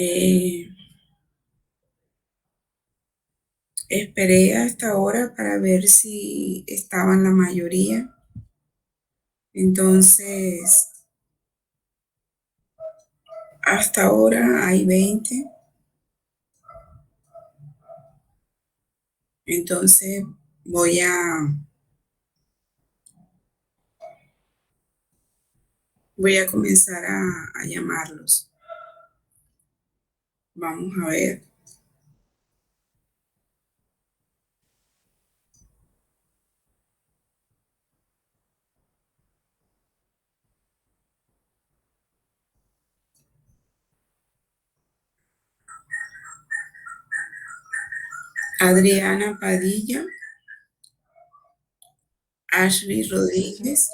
Eh, Esperé hasta ahora para ver si estaban la mayoría. Entonces, hasta ahora hay 20. Entonces, voy a, voy a comenzar a llamarlos. Vamos a ver. Adriana Padilla, Ashley Rodríguez,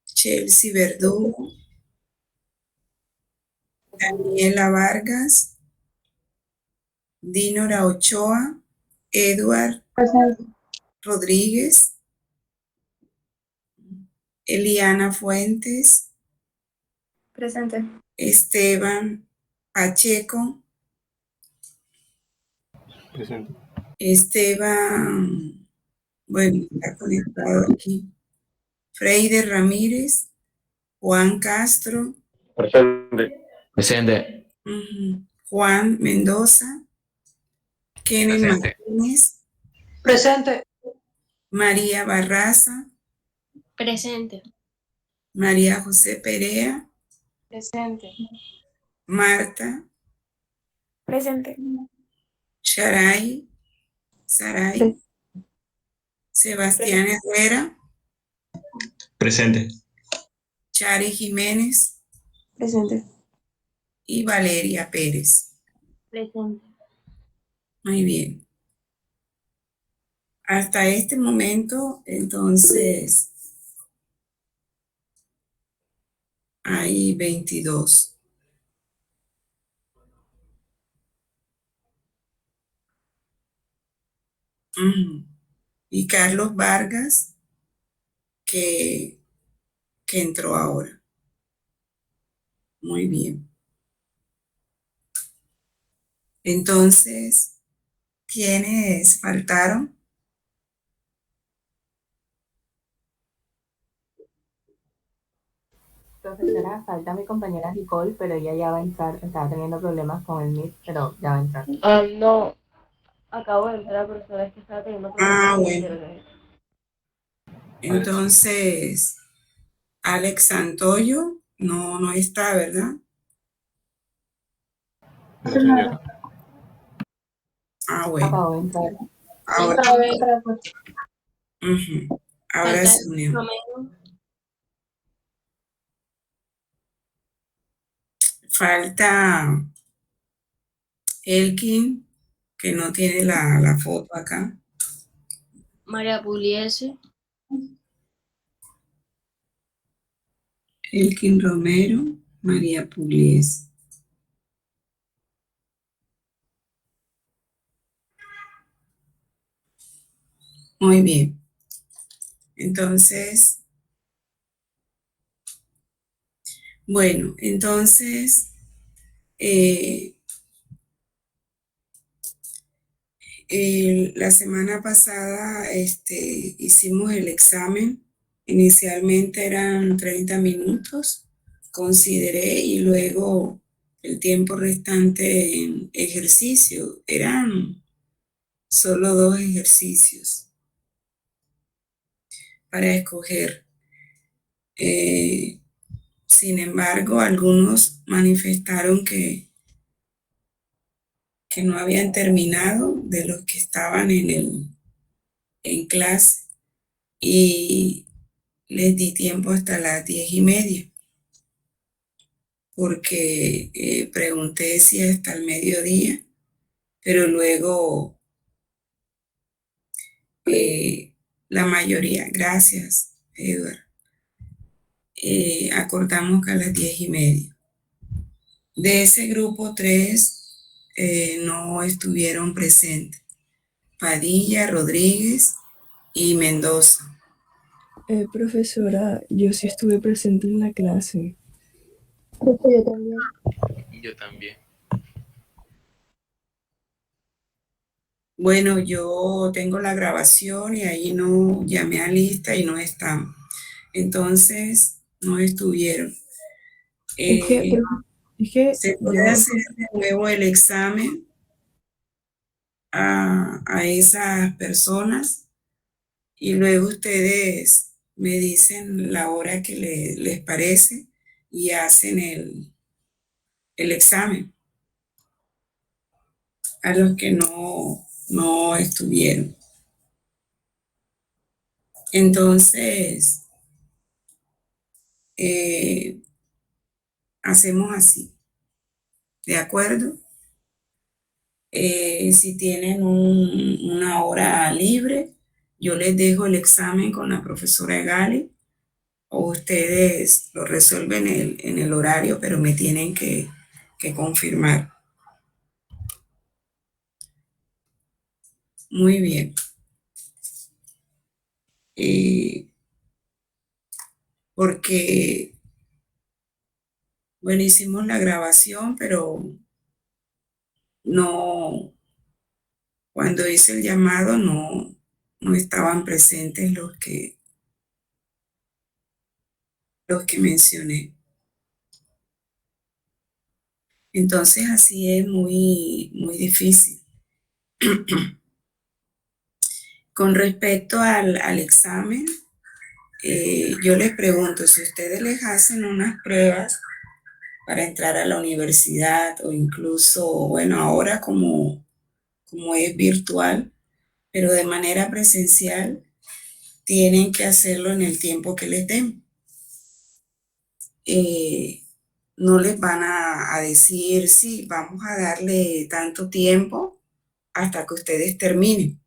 Chelsea Verdugo, Daniela Vargas, Dinora Ochoa, Edward Presente. Rodríguez, Eliana Fuentes, Presente. Esteban Pacheco, Presente. Esteban, bueno, está conectado aquí, Freide Ramírez, Juan Castro, Presente. Presente. Juan Mendoza, Kenneth Presente. Martínez, Presente. María Barraza, Presente. María José Perea, Presente. Marta, Presente. Saray, Sebastián Herrera, Presente. Chari Jiménez Presente. y Valeria Pérez. Presente. Muy bien. Hasta este momento, entonces, hay 22. Y Carlos Vargas, que, que entró ahora. Muy bien. Entonces, ¿quiénes faltaron? Profesora, falta mi compañera Nicole, pero ella ya va a entrar. Estaba teniendo problemas con el Meet, pero ya va a entrar. No, acabo de entrar, pero sabes que estaba teniendo problemas Ah, con bueno. internet. Entonces, Alex Santoyo no está, ¿verdad? No, señora. Ah, bueno. Acabo de entrar. Ahora, Acabo de entrar, pues. Ahora Falta se unió. Romero. Falta Elkin, que no tiene la foto acá. María Pugliese. Elkin Romero, María Pugliese. Muy bien. Entonces, bueno, entonces, la semana pasada hicimos el examen. Inicialmente eran 30 minutos, consideré, y luego el tiempo restante en ejercicio. Eran solo 2 ejercicios para escoger. Sin embargo, algunos manifestaron que no habían terminado de los que estaban en clase y les di tiempo hasta las 10:30 porque pregunté si hasta el mediodía, pero luego la mayoría, gracias, Edward, acordamos que a las 10:30. De ese grupo, 3 no estuvieron presentes: Padilla, Rodríguez y Mendoza. Profesora, yo sí estuve presente en la clase. Yo también. Yo también. Bueno, yo tengo la grabación y ahí no llamé a lista y no están. Entonces, no estuvieron. Es que, Eh, es que Se puede hacer de nuevo el examen a esas personas y luego ustedes me dicen la hora que les parece y hacen el examen a los que no estuvieron. Entonces, eh, hacemos así, ¿de acuerdo? Si tienen una hora libre, yo les dejo el examen con la profesora Gali o ustedes lo resuelven en el horario, pero me tienen que confirmar. Muy bien. Porque, bueno, hicimos la grabación, pero no, cuando hice el llamado no estaban presentes los que mencioné. Entonces así es muy difícil. Con respecto al examen, yo les pregunto, si ustedes les hacen unas pruebas para entrar a la universidad o incluso, bueno, ahora como es virtual, pero de manera presencial, tienen que hacerlo en el tiempo que les den. No les van a decir, sí, vamos a darle tanto tiempo hasta que ustedes terminen.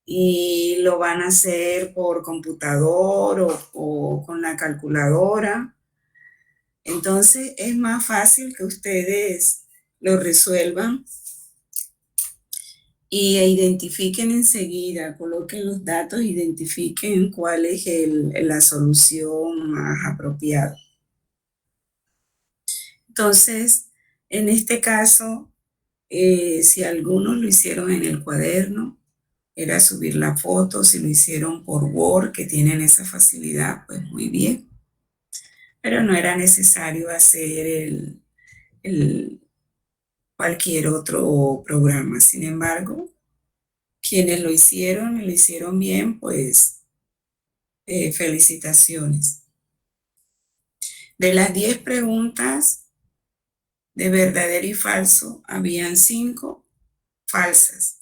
Y lo van a hacer por computador o con la calculadora. Entonces es más fácil que ustedes lo resuelvan y identifiquen enseguida, coloquen los datos, identifiquen cuál es la solución más apropiada. Entonces, en este caso, si algunos lo hicieron en el cuaderno, era subir la foto. Si lo hicieron por Word, que tienen esa facilidad, pues muy bien. Pero no era necesario hacer cualquier otro programa. Sin embargo, quienes lo hicieron y lo hicieron bien, pues felicitaciones. De las 10 preguntas de verdadero y falso, habían 5 falsas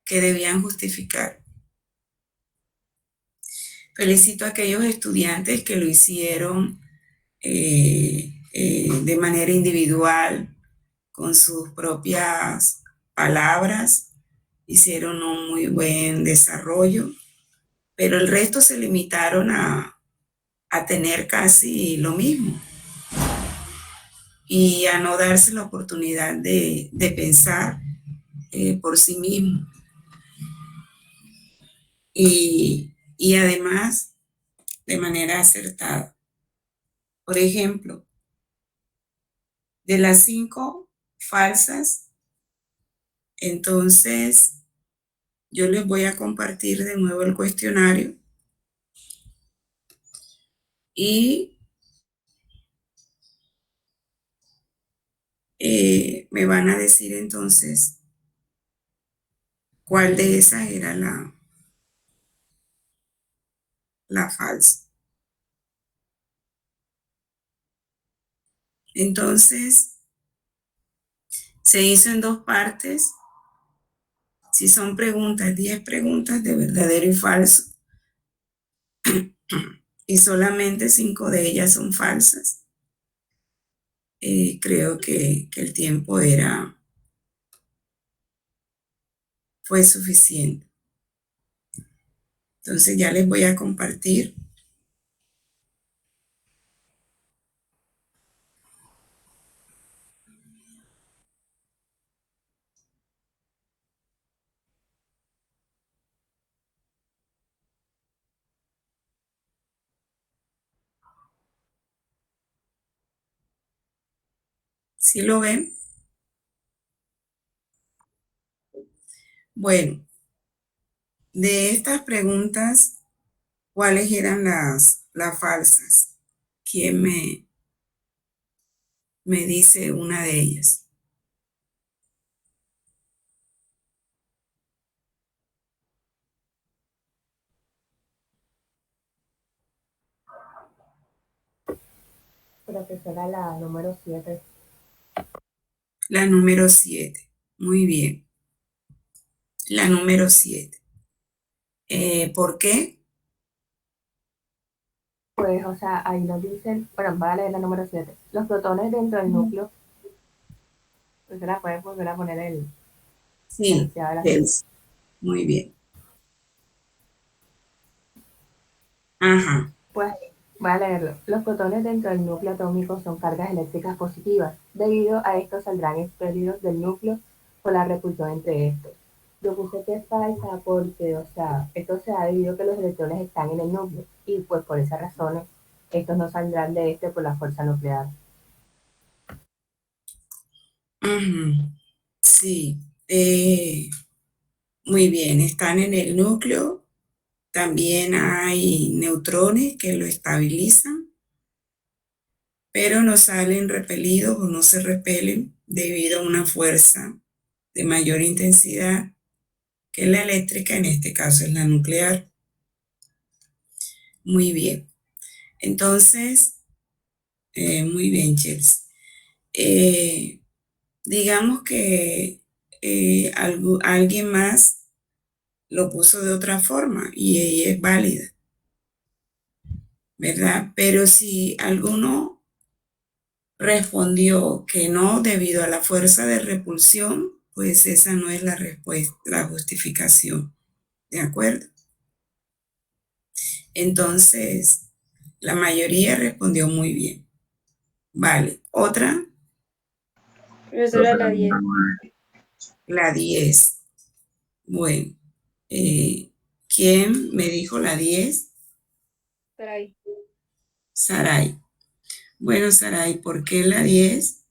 que debían justificar. Felicito a aquellos estudiantes que lo hicieron de manera individual, con sus propias palabras, hicieron un muy buen desarrollo, pero el resto se limitaron a tener casi lo mismo y a no darse la oportunidad de pensar por sí mismo. Y además, de manera acertada. Por ejemplo, de las 5 falsas, entonces yo les voy a compartir de nuevo el cuestionario y me van a decir entonces cuál de esas era la falsa. Entonces, se hizo en 2 partes. Si son preguntas, 10 preguntas de verdadero y falso, y solamente 5 de ellas son falsas, creo que el tiempo fue suficiente. Entonces ya les voy a compartir. ¿Sí lo ven? Bueno, de estas preguntas, ¿cuáles eran las falsas? ¿Quién me dice una de ellas? Profesora, la número 7. La número 7. Muy bien. La número 7. ¿Por qué? Pues, o sea, ahí nos dicen, bueno, voy a leer la número 7. Los protones dentro del núcleo, pues se la puede volver a poner el Sí, enunciado de la siguiente. es. Muy bien. Ajá. Pues voy a leerlo. Los protones dentro del núcleo atómico son cargas eléctricas positivas. Debido a esto saldrán expelidos del núcleo por la repulsión entre estos. Yo puse que es falsa porque, o sea, esto se ha debido a que los electrones están en el núcleo y pues por esas razones estos no saldrán de este por la fuerza nuclear. Ujú. Sí. Muy bien. Están en el núcleo. También hay neutrones que lo estabilizan, pero no salen repelidos o no se repelen debido a una fuerza de mayor intensidad que la eléctrica, en este caso es la nuclear. Muy bien. Entonces, muy bien, Chelsea. Digamos que alguien más lo puso de otra forma y ella es válida, ¿verdad? Pero si alguno respondió que no debido a la fuerza de repulsión, pues esa no es la respuesta, la justificación, ¿de acuerdo? Entonces, la mayoría respondió muy bien. Vale, otra, Profesora, la 10. la 10. Bueno, ¿quién me dijo la 10? Por ahí. Saray. Bueno, Saray, ¿por qué la 10?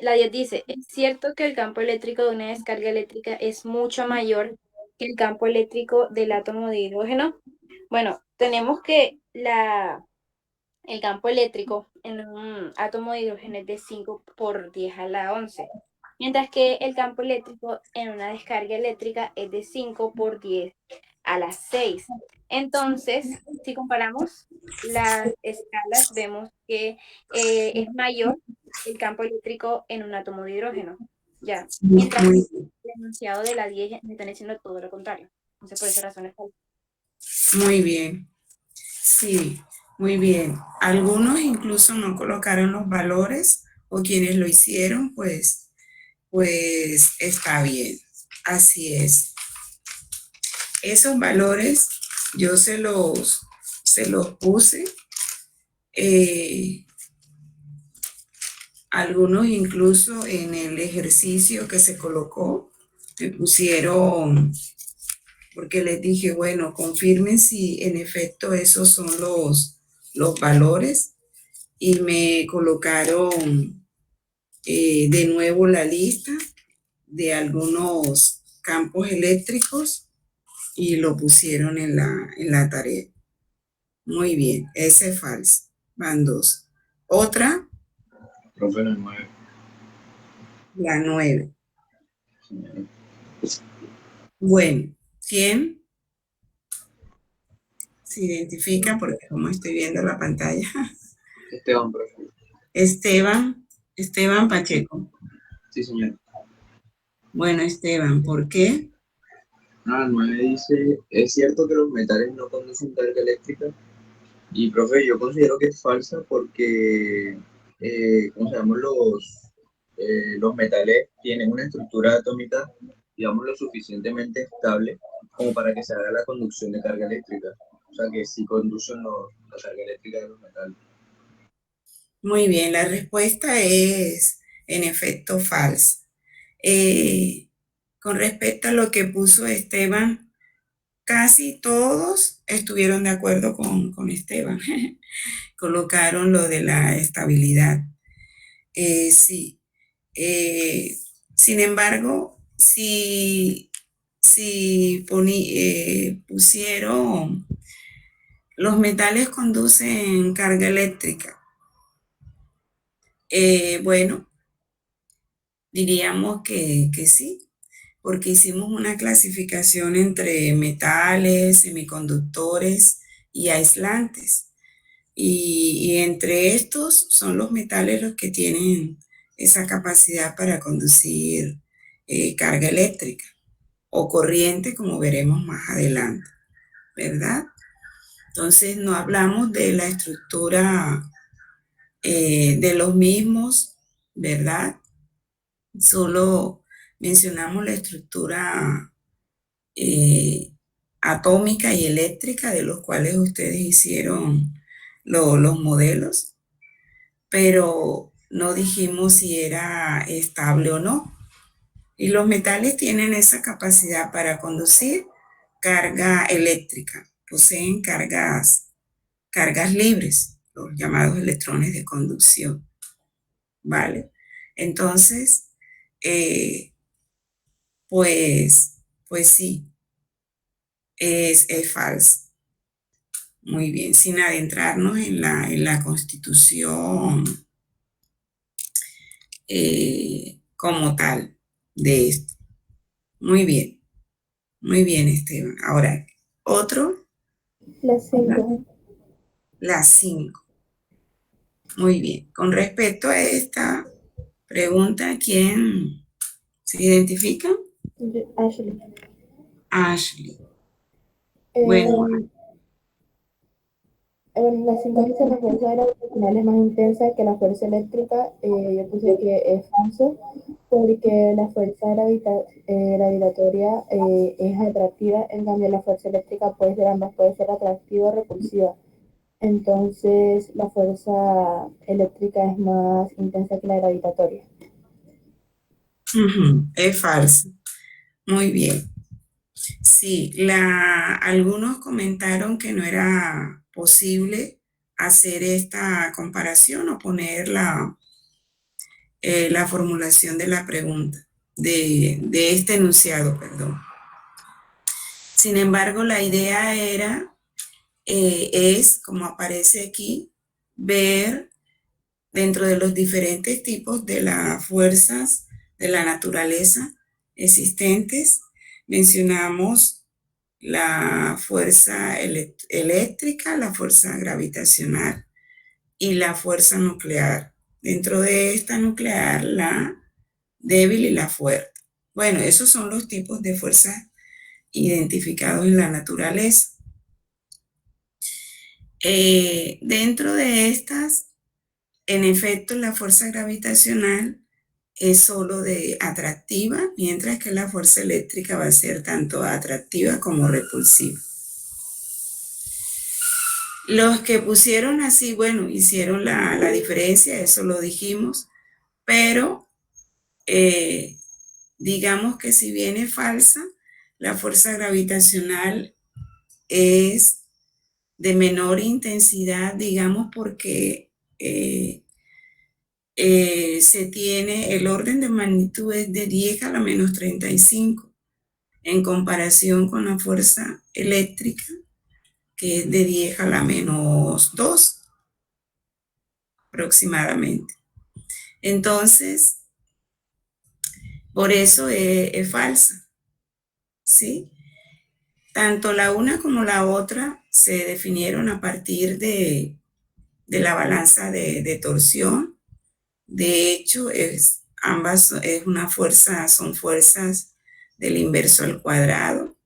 La 10 dice, ¿es cierto que el campo eléctrico de una descarga eléctrica es mucho mayor que el campo eléctrico del átomo de hidrógeno? Bueno, tenemos que el campo eléctrico en un átomo de hidrógeno es de 5 por 10 a la 11, mientras que el campo eléctrico en una descarga eléctrica es de 5 por 10 a la 6. Entonces, si comparamos las escalas, vemos que es mayor el campo eléctrico en un átomo de hidrógeno, ya, mientras que Muy, el enunciado de la 10 me están diciendo todo lo contrario. Entonces, por esa razón es falso. muy bien. Sí, muy bien. Algunos incluso no colocaron los valores o quienes lo hicieron, pues está bien. Así es. Esos valores yo se los puse. Algunos incluso en el ejercicio que se colocó, me pusieron, porque les dije, bueno, confirmen si en efecto esos son los valores y me colocaron de nuevo la lista de algunos campos eléctricos y lo pusieron en la tarea. Muy bien, ese es falso. Van dos. Otra, Profe, la 9. la 9. Bueno, ¿quién se identifica? Porque como estoy viendo la pantalla. Esteban, profe. Esteban Pacheco. Sí, señor. Bueno, Esteban, ¿por qué? La 9 dice, ¿es cierto que los metales no conducen carga eléctrica? Y profe, yo considero que es falsa porque, ¿cómo se llaman los metales? Tienen una estructura atómica, digamos, lo suficientemente estable como para que se haga la conducción de carga eléctrica. O sea, que sí conducen la carga eléctrica de los metales. Muy bien, la respuesta es en efecto falsa. Eh, con respecto a lo que puso Esteban, casi todos estuvieron de acuerdo con Esteban. Colocaron lo de la estabilidad. Sí. Sin embargo, si pusieron los metales conducen carga eléctrica, bueno, diríamos que sí, porque hicimos una clasificación entre metales, semiconductores y aislantes. Y entre estos son los metales los que tienen esa capacidad para conducir carga eléctrica o corriente, como veremos más adelante, ¿verdad? Entonces no hablamos de la estructura de los mismos, ¿verdad? Solo mencionamos la estructura atómica y eléctrica de los cuales ustedes hicieron los modelos, pero no dijimos si era estable o no. Y los metales tienen esa capacidad para conducir carga eléctrica, poseen cargas libres, los llamados electrones de conducción, ¿vale? Entonces, pues sí, es falso. Muy bien, sin adentrarnos en la Constitución como tal de esto. Muy bien, Esteban. Ahora, otro. La 5. La 5. Muy bien. Con respecto a esta pregunta, ¿quién se identifica? Ashley. Ashley. Bueno, La 5 dice la fuerza gravitacional es más intensa que la fuerza eléctrica. Yo puse que es falso porque la fuerza gravitatoria es atractiva, en cambio la fuerza eléctrica puede ser ambas, puede ser atractiva o repulsiva. Entonces la fuerza eléctrica es más intensa que la gravitatoria. es falso. Muy bien. Sí, algunos comentaron que no era posible hacer esta comparación o poner la formulación de la pregunta, de este enunciado, perdón. Sin embargo, la idea es, como aparece aquí, ver dentro de los diferentes tipos de las fuerzas de la naturaleza existentes. Mencionamos la fuerza eléctrica, la fuerza gravitacional y la fuerza nuclear. Dentro de esta nuclear, la débil y la fuerte. Bueno, esos son los tipos de fuerzas identificados en la naturaleza. Dentro de estas, en efecto, la fuerza gravitacional es solo de atractiva, mientras que la fuerza eléctrica va a ser tanto atractiva como repulsiva. Los que pusieron así, bueno, hicieron la diferencia, eso lo dijimos, pero digamos que si bien es falsa, la fuerza gravitacional es de menor intensidad, digamos, porque se tiene, el orden de magnitud es de 10 a la menos 35, en comparación con la fuerza eléctrica, que es de 10 a la menos 2, aproximadamente. Entonces, por eso es falsa, ¿sí? Tanto la una como la otra se definieron a partir de la balanza de torsión. De hecho, ambas es una fuerza, son fuerzas del inverso al cuadrado.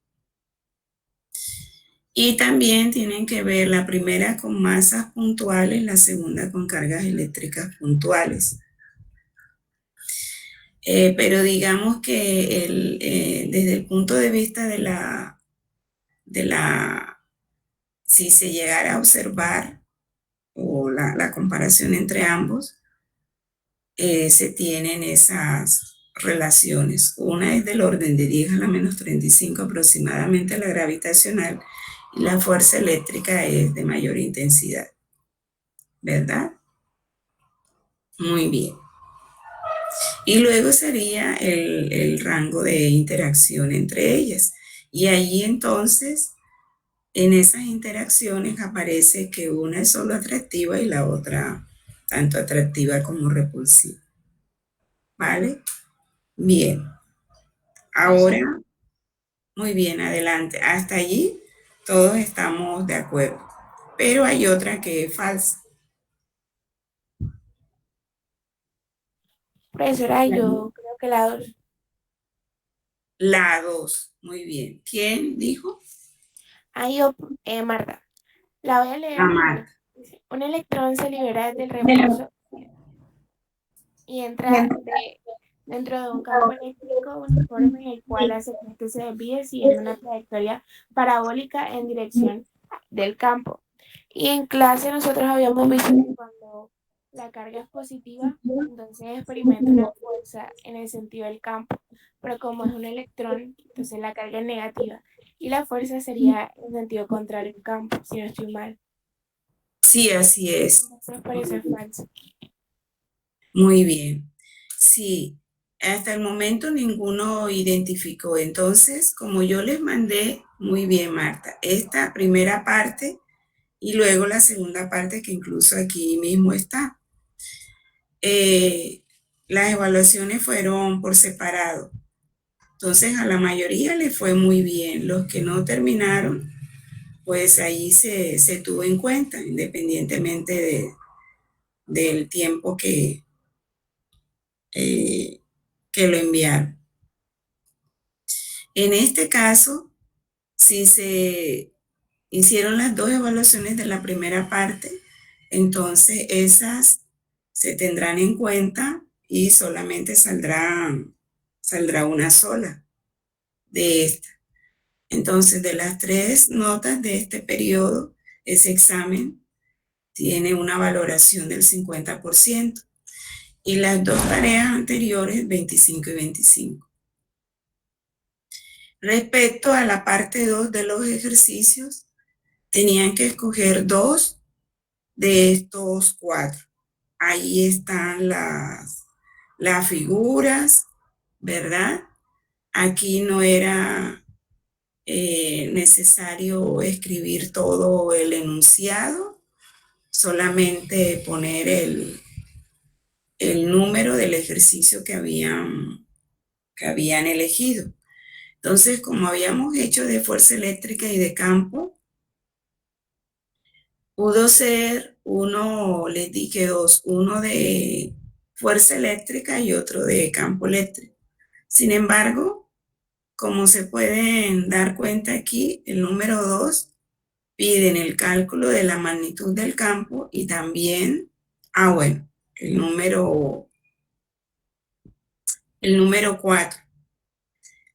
Y también tienen que ver la primera con masas puntuales, la segunda con cargas eléctricas puntuales. Pero digamos que desde el punto de vista si se llegara a observar o la comparación entre ambos, se tienen esas relaciones. Una es del orden de 10 a la menos 35 aproximadamente la gravitacional y la fuerza eléctrica es de mayor intensidad, ¿verdad? Muy bien. Y luego sería el rango de interacción entre ellas. Y allí entonces, en esas interacciones aparece que una es solo atractiva y la otra tanto atractiva como repulsiva. ¿Vale? Bien. Ahora, muy bien, adelante. Hasta allí todos estamos de acuerdo. Pero hay otra que es falsa. Profesora, yo creo que la 2. La 2. Muy bien. ¿Quién dijo? Ahí yo, Marta, la voy a leer. Amar. Dice, un electrón se libera del reemplazo y entra dentro de un campo eléctrico uniforme en el cual hace que este se desvíe siguiendo una trayectoria parabólica en dirección del campo. Y en clase nosotros habíamos visto que cuando la carga es positiva, entonces experimenta una fuerza en el sentido del campo, pero como es un electrón, entonces la carga es negativa y la fuerza sería en sentido contrario al campo, si no estoy mal. Sí, así es. Entonces por eso es falso. Muy bien. Sí, hasta el momento ninguno identificó. Entonces, como yo les mandé, muy bien, Marta, esta primera parte y luego la segunda parte que incluso aquí mismo está. Las evaluaciones fueron por separado. Entonces, a la mayoría le fue muy bien. Los que no terminaron, pues ahí se tuvo en cuenta, independientemente del tiempo que lo enviaron. En este caso, si se hicieron las dos evaluaciones de la primera parte, entonces esas se tendrán en cuenta y solamente saldrá una sola de esta. Entonces, de las 3 notas de este periodo, ese examen tiene una valoración del 50% y las 2 tareas anteriores, 25 y 25. Respecto a la parte 2 de los ejercicios, tenían que escoger 2 de estos 4. Ahí están las figuras, ¿verdad? Aquí no era necesario escribir todo el enunciado, solamente poner el número del ejercicio que habían elegido. Entonces, como habíamos hecho de fuerza eléctrica y de campo, pudo ser uno, les dije dos, uno de fuerza eléctrica y otro de campo eléctrico. Sin embargo, como se pueden dar cuenta aquí, el número 2 piden el cálculo de la magnitud del campo y también, bueno, el número 4,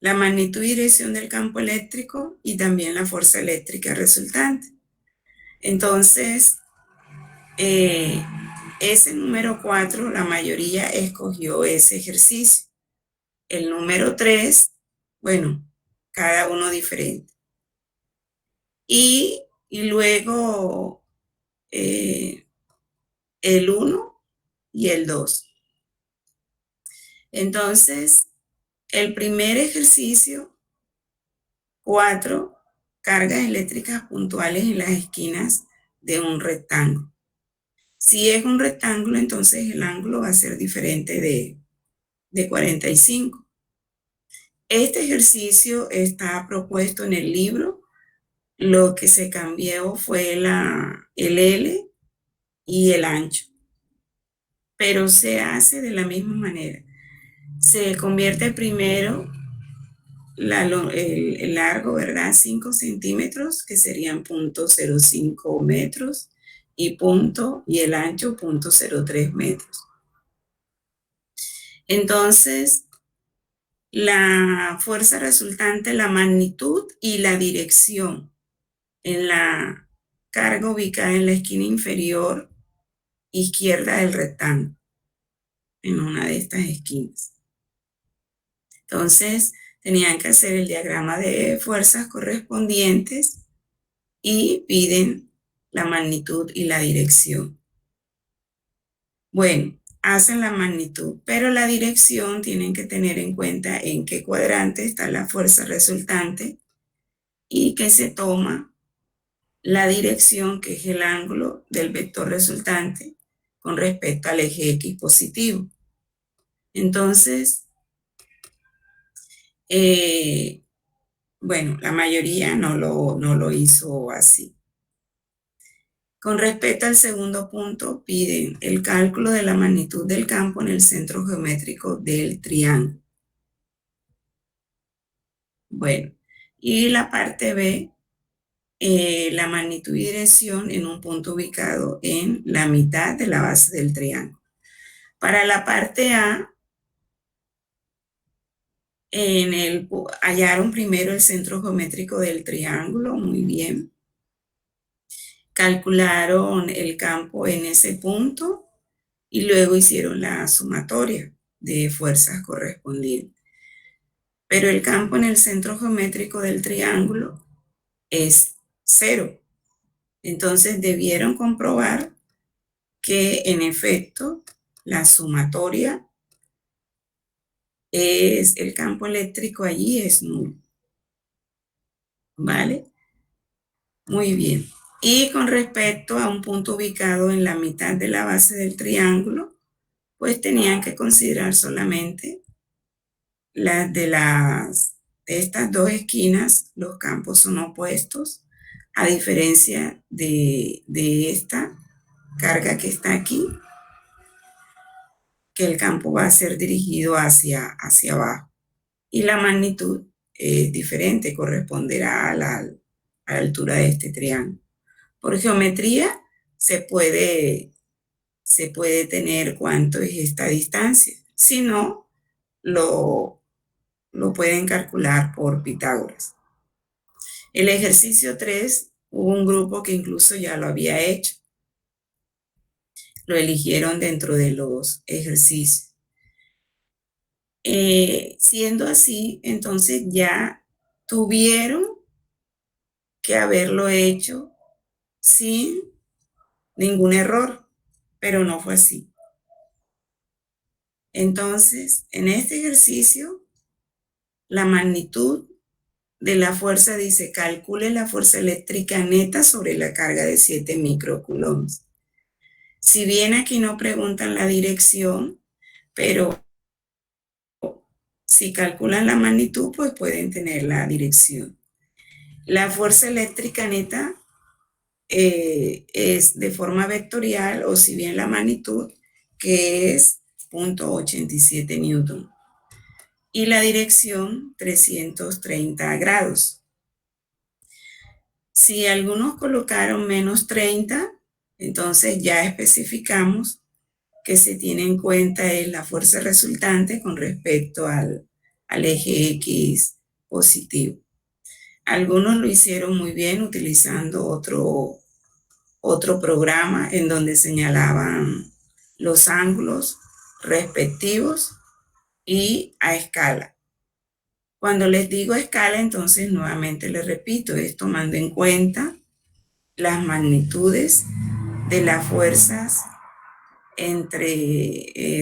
la magnitud y dirección del campo eléctrico y también la fuerza eléctrica resultante. Entonces, ese número 4, la mayoría escogió ese ejercicio. El número 3, bueno, cada uno diferente. Y luego el 1 y el 2. Entonces, el primer ejercicio, 4 cargas eléctricas puntuales en las esquinas de un rectángulo. Si es un rectángulo, entonces el ángulo va a ser diferente de 45. Este ejercicio está propuesto en el libro. Lo que se cambió fue el L y el ancho, pero se hace de la misma manera. Se convierte primero el largo, ¿verdad? 5 centímetros, que serían 0.05 metros, y el ancho 0.03 metros. Entonces, la fuerza resultante, la magnitud y la dirección en la carga ubicada en la esquina inferior izquierda del rectángulo, en una de estas esquinas. Entonces, tenían que hacer el diagrama de fuerzas correspondientes y piden la magnitud y la dirección. Bueno, hacen la magnitud, pero la dirección tienen que tener en cuenta en qué cuadrante está la fuerza resultante y que se toma la dirección, que es el ángulo del vector resultante con respecto al eje X positivo. Entonces, bueno, la mayoría no lo hizo así. Con respecto al segundo punto, piden el cálculo de la magnitud del campo en el centro geométrico del triángulo. Bueno, y la parte B, la magnitud y dirección en un punto ubicado en la mitad de la base del triángulo. Para la parte A, hallaron primero el centro geométrico del triángulo, muy bien. Calcularon el campo en ese punto y luego hicieron la sumatoria de fuerzas correspondientes. Pero el campo en el centro geométrico del triángulo es 0. Entonces debieron comprobar que en efecto la sumatoria es, el campo eléctrico allí es nulo. ¿Vale? Muy bien. Y con respecto a un punto ubicado en la mitad de la base del triángulo, pues tenían que considerar solamente de estas dos esquinas, los campos son opuestos, a diferencia de esta carga que está aquí, que el campo va a ser dirigido hacia abajo. Y la magnitud es diferente, corresponderá a la altura de este triángulo. Por geometría se puede tener cuánto es esta distancia. Si no, lo pueden calcular por Pitágoras. El ejercicio 3, hubo un grupo que incluso ya lo había hecho. Lo eligieron dentro de los ejercicios. Siendo así, entonces ya tuvieron que haberlo hecho sin ningún error, pero no fue así. Entonces, en este ejercicio, la magnitud de la fuerza dice, calcule la fuerza eléctrica neta sobre la carga de 7 microcoulombs. Si bien aquí no preguntan la dirección, pero si calculan la magnitud, pues pueden tener la dirección. La fuerza eléctrica neta es de forma vectorial, o si bien la magnitud, que es 0.87 newton. Y la dirección, 330 grados. Si algunos colocaron menos 30, entonces ya especificamos que se tiene en cuenta es la fuerza resultante con respecto al eje X positivo. Algunos lo hicieron muy bien utilizando otro programa en donde señalaban los ángulos respectivos y a escala. Cuando les digo escala, entonces nuevamente les repito, es tomando en cuenta las magnitudes de las fuerzas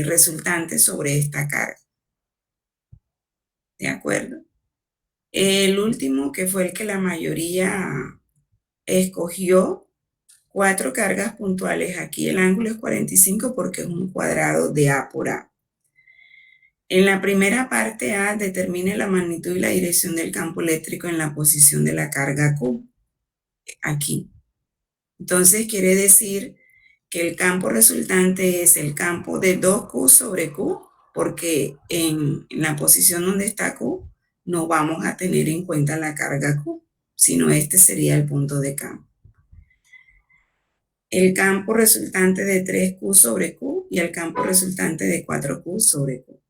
resultantes sobre esta carga. ¿De acuerdo? El último, que fue el que la mayoría escogió, 4 cargas puntuales. Aquí el ángulo es 45 porque es un cuadrado de A por A. En la primera parte A, determine la magnitud y la dirección del campo eléctrico en la posición de la carga Q. Aquí. Entonces quiere decir que el campo resultante es el campo de 2Q sobre Q, porque en la posición donde está Q no vamos a tener en cuenta la carga Q, sino este sería el punto de campo. El campo resultante de 3Q sobre Q y el campo resultante de 4Q sobre Q.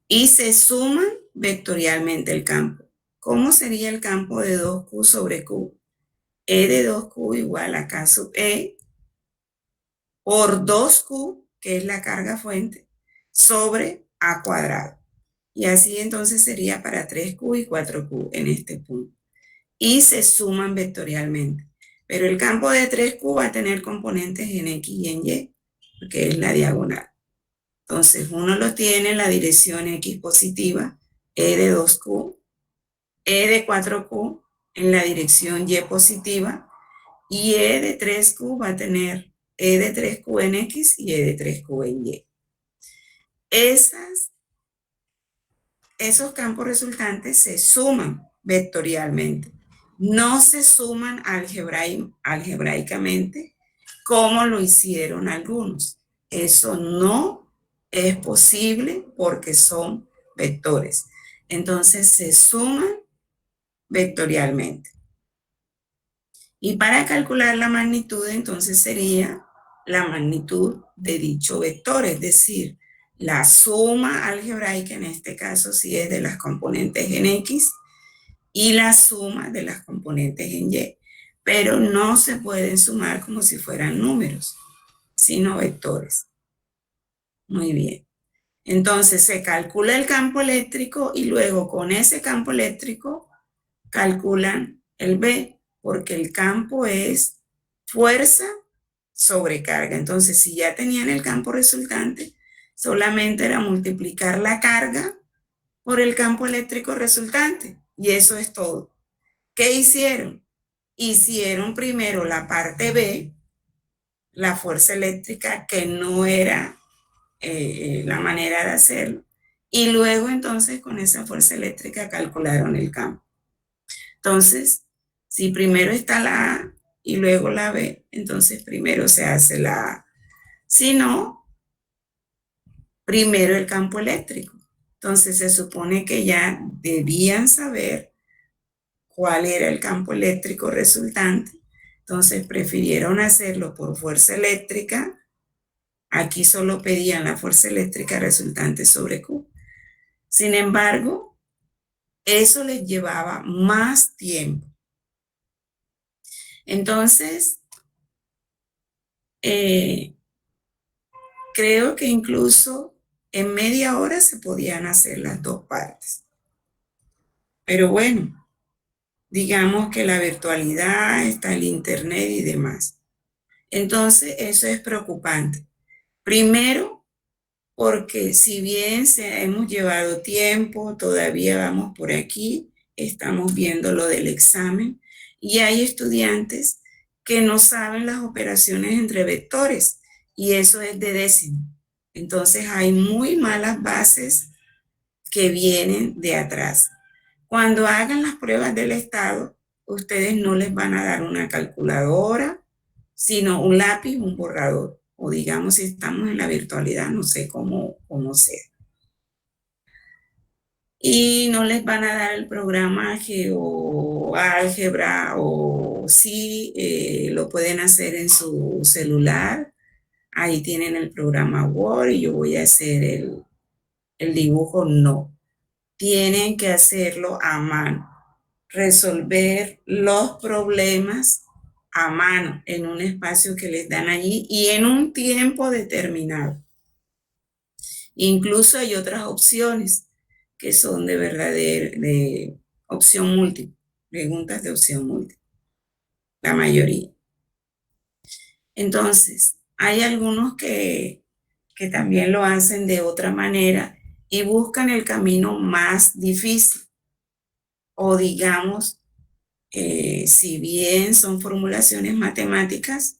Y se suman vectorialmente el campo. ¿Cómo sería el campo de 2Q sobre Q? E de 2Q igual a K sub E por 2Q, que es la carga fuente, sobre A cuadrado. Y así entonces sería para 3Q y 4Q en este punto. Y se suman vectorialmente. Pero el campo de 3Q va a tener componentes en X y en Y, porque es la diagonal. Entonces uno lo tiene en la dirección X positiva, E de 2Q, E de 4Q en la dirección Y positiva, y E de 3Q va a tener E de 3Q en X y E de 3Q en Y. Esos campos resultantes se suman vectorialmente, no se suman algebraicamente como lo hicieron algunos. Eso no es posible porque son vectores. Entonces se suman vectorialmente. Y para calcular la magnitud, entonces sería la magnitud de dicho vector, es decir, la suma algebraica, en este caso sí es de las componentes en X, y la suma de las componentes en Y. Pero no se pueden sumar como si fueran números, sino vectores. Muy bien. Entonces se calcula el campo eléctrico y luego con ese campo eléctrico calculan el B, porque el campo es fuerza sobre carga. Entonces, si ya tenían el campo resultante, solamente era multiplicar la carga por el campo eléctrico resultante. Y eso es todo. ¿Qué hicieron? Hicieron primero la parte B, la fuerza eléctrica, que no era la manera de hacerlo, y luego entonces con esa fuerza eléctrica calcularon el campo. Entonces, si primero está la A y luego la B, entonces primero se hace la A. Si no, primero el campo eléctrico. Entonces se supone que ya debían saber cuál era el campo eléctrico resultante. Entonces prefirieron hacerlo por fuerza eléctrica. Aquí solo pedían la fuerza eléctrica resultante sobre Q. Sin embargo, eso les llevaba más tiempo. Entonces, creo que incluso en media hora se podían hacer las dos partes. Pero bueno, digamos que la virtualidad, está el internet y demás. Entonces, eso es preocupante. Primero, porque si bien hemos llevado tiempo, todavía vamos por aquí, estamos viendo lo del examen, y hay estudiantes que no saben las operaciones entre vectores, y eso es de décimo. Entonces hay muy malas bases que vienen de atrás. Cuando hagan las pruebas del estado, ustedes no les van a dar una calculadora, sino un lápiz, un borrador. O digamos, si estamos en la virtualidad, no sé cómo sea. Y no les van a dar el programa GeoAlgebra, o sí, lo pueden hacer en su celular. Ahí tienen el programa Word y yo voy a hacer el dibujo. No, tienen que hacerlo a mano, resolver los problemas a mano en un espacio que les dan allí y en un tiempo determinado. Incluso hay otras opciones que son de opción múltiple, preguntas de opción múltiple, la mayoría. Entonces, hay algunos que también lo hacen de otra manera y buscan el camino más difícil. O digamos, si bien son formulaciones matemáticas,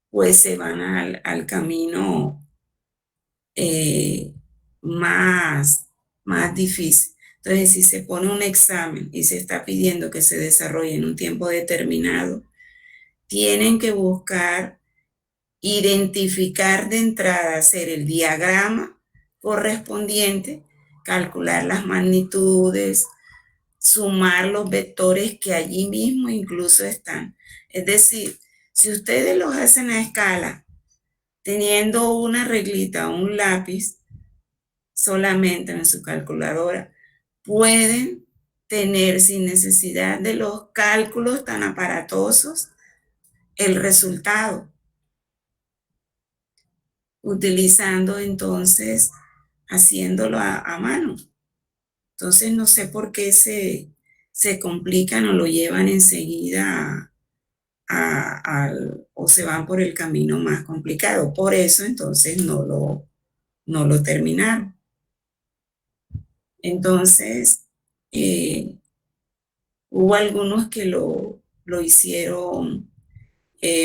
pues se van al camino más difícil. Entonces, si se pone un examen y se está pidiendo que se desarrolle en un tiempo determinado, tienen que buscar identificar de entrada, hacer el diagrama correspondiente, calcular las magnitudes, sumar los vectores que allí mismo incluso están. Es decir, si ustedes los hacen a escala, teniendo una reglita o un lápiz solamente en su calculadora, pueden tener sin necesidad de los cálculos tan aparatosos el resultado, utilizando entonces haciéndolo a mano. Entonces no sé por qué se complican o lo llevan enseguida o se van por el camino más complicado. Por eso entonces no lo terminaron. Entonces, hubo algunos que lo hicieron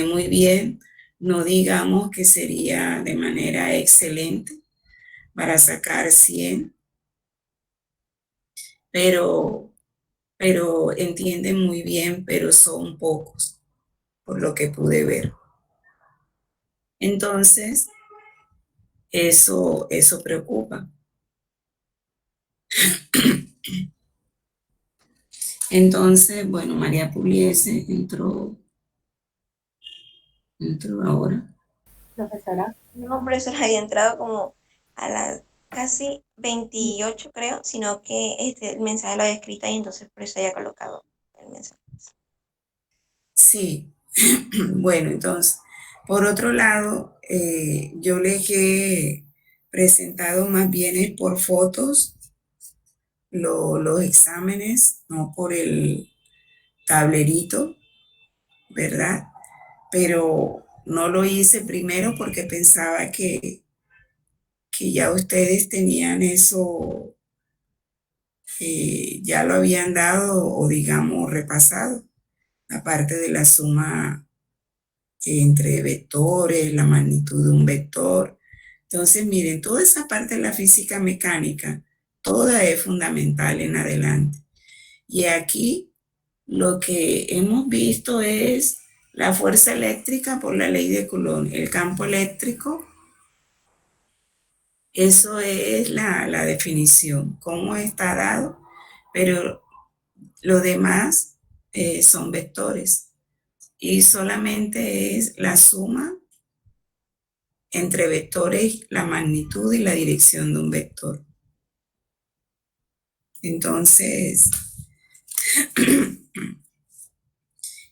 muy bien, no digamos que sería de manera excelente para sacar 100, pero, pero entienden muy bien, pero son pocos, por lo que pude ver. Entonces, eso preocupa. Entonces, bueno, María Pugliese entró ahora. Profesora, No, profesora, había entrado como a las casi 28, creo, sino que el mensaje lo había escrito y entonces por eso había colocado el mensaje. Sí, bueno, entonces, por otro lado, yo les he presentado más bien es por fotos los exámenes, no por el tablerito, ¿verdad? Pero no lo hice primero porque pensaba que ya ustedes tenían eso, ya lo habían dado o digamos repasado, aparte de la suma entre vectores, la magnitud de un vector. Entonces, miren, toda esa parte de la física mecánica, toda es fundamental en adelante. Y aquí lo que hemos visto es la fuerza eléctrica por la ley de Coulomb, el campo eléctrico, eso es la definición, cómo está dado, pero lo demás son vectores y solamente es la suma entre vectores, la magnitud y la dirección de un vector. Entonces,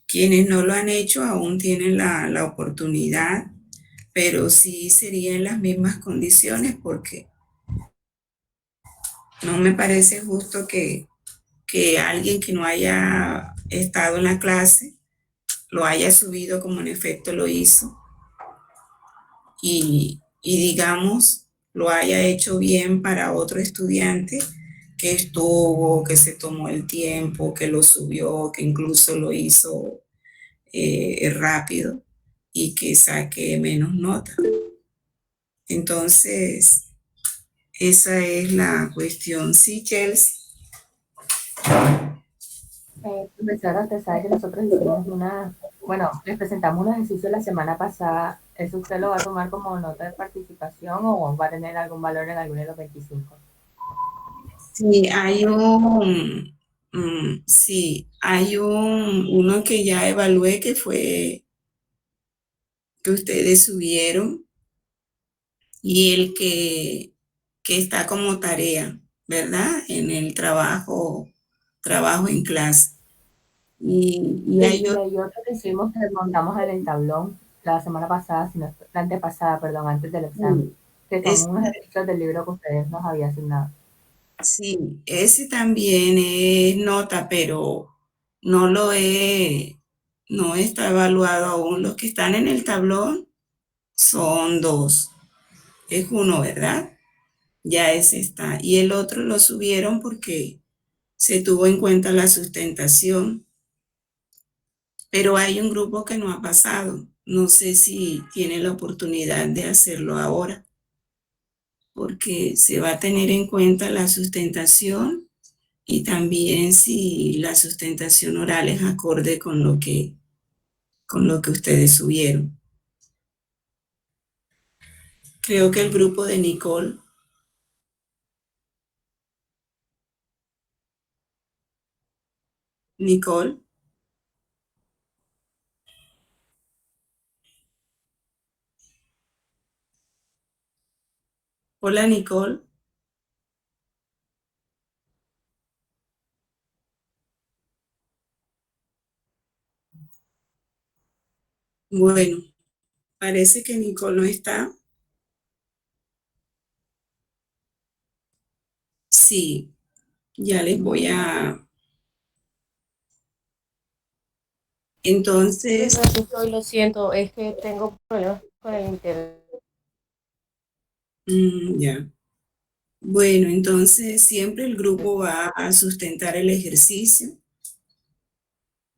quienes no lo han hecho aún tienen la oportunidad, pero sí sería en las mismas condiciones porque no me parece justo que alguien que no haya estado en la clase lo haya subido como en efecto lo hizo y digamos lo haya hecho bien para otro estudiante que estuvo, que se tomó el tiempo, que lo subió, que incluso lo hizo rápido y que saque menos nota. Entonces, esa es la cuestión. Sí, Chelsea. profesora, usted sabe que nosotros hicimos bueno, les presentamos un ejercicio la semana pasada. ¿Eso usted lo va a tomar como nota de participación o va a tener algún valor en alguno de los 25? Sí, hay uno que ya evalué que fue que ustedes subieron y el que está como tarea, ¿verdad? En el trabajo en clase. Y hay Y otro, hay otro que hicimos que montamos en el tablón la semana pasada, sino la antepasada, perdón, antes del examen, que son unos ejercicios del libro que ustedes nos habían asignado. sí, ese también es nota, pero no lo he, no está evaluado aún. Los que están en el tablón son dos. Es uno, ¿verdad? Ya ese está. Y el otro lo subieron porque se tuvo en cuenta la sustentación, pero hay un grupo que no ha pasado. No sé si tiene la oportunidad de hacerlo ahora, porque se va a tener en cuenta la sustentación y también si la sustentación oral es acorde con lo que ustedes subieron. Creo que el grupo de Nicole. Nicole. Hola, Nicole. Bueno, parece que Nicole no está. Sí, ya les voy a... Entonces, Hoy lo siento, es que tengo problemas con el internet. ya. Bueno, entonces siempre el grupo va a sustentar el ejercicio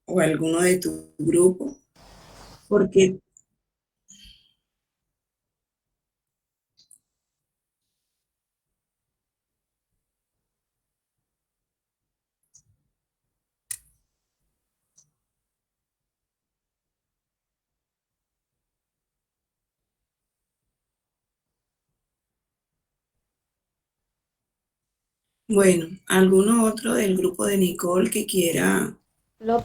o alguno de tu grupo, porque, bueno, alguno otro del grupo de Nicole que quiera,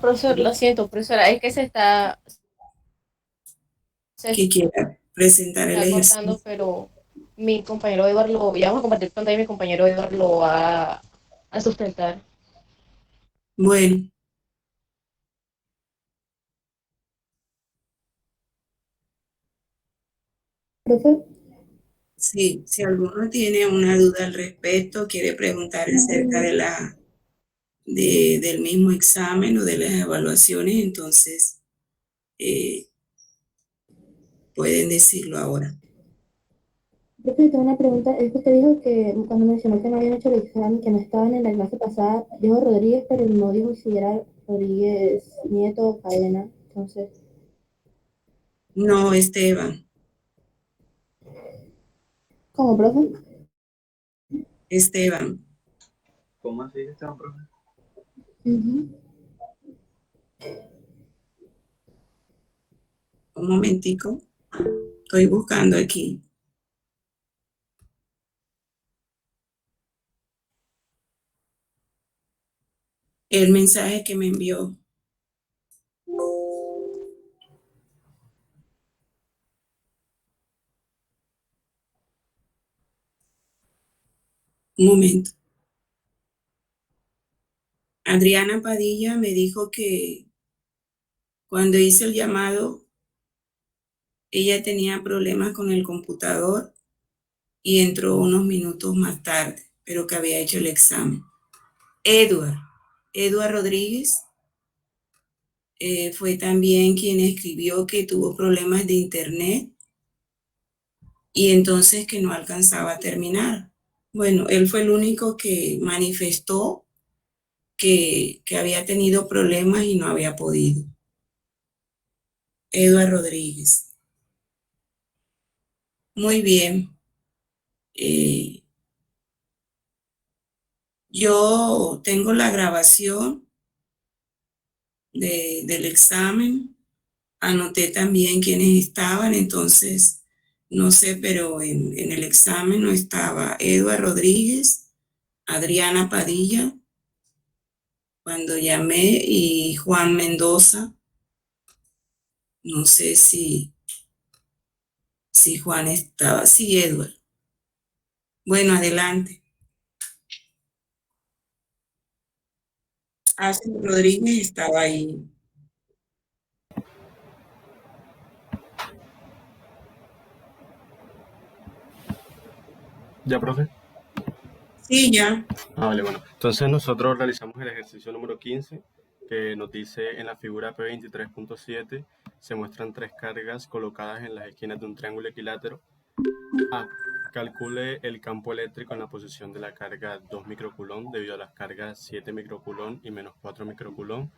Profesor, lo siento, profesora, es que se que quiera presentar el está cortando, ejercicio. pero mi compañero Eduardo, ya vamos a compartir pantalla y mi compañero Eduardo lo va a sustentar. Bueno, Profe, sí, si alguno tiene una duda al respecto, quiere preguntar acerca de del mismo examen o de las evaluaciones, entonces eh, pueden decirlo ahora. profe, tengo una pregunta. Es que usted dijo que cuando mencionó que no habían hecho el examen, que no estaban en la clase pasada, dijo Rodríguez, pero no dijo si era Rodríguez Nieto o Cadena. Entonces, No, Esteban, ¿cómo, profe? Esteban, ¿Cómo así está, profe? Ujú. un momentico, estoy buscando aquí el mensaje que me envió. Un momento. Adriana Padilla me dijo que cuando hice el llamado, ella tenía problemas con el computador y entró unos minutos más tarde, pero que había hecho el examen. Edward, Edward Rodríguez, fue también quien escribió que tuvo problemas de internet y entonces que no alcanzaba a terminar. Bueno, él fue el único que manifestó que había tenido problemas y no había podido. Edward Rodríguez. Muy bien. Eh, yo tengo la grabación del examen. Anoté también quiénes estaban, entonces, no sé, pero en el examen no estaba Edward Rodríguez, Adriana Padilla, cuando llamé, y Juan Mendoza. No sé si Juan estaba. Sí, Edward. Bueno, adelante. Ashley Rodríguez estaba ahí. Ya, profe. Sí, ya. Vale, bueno. Entonces nosotros realizamos el ejercicio número 15, que nos dice en la figura P23.7 se muestran tres cargas colocadas en las esquinas de un triángulo equilátero. A. Calcule el campo eléctrico en la posición de la carga 2 microcoulomb debido a las cargas 7 microcoulomb y menos 4 microcoulomb.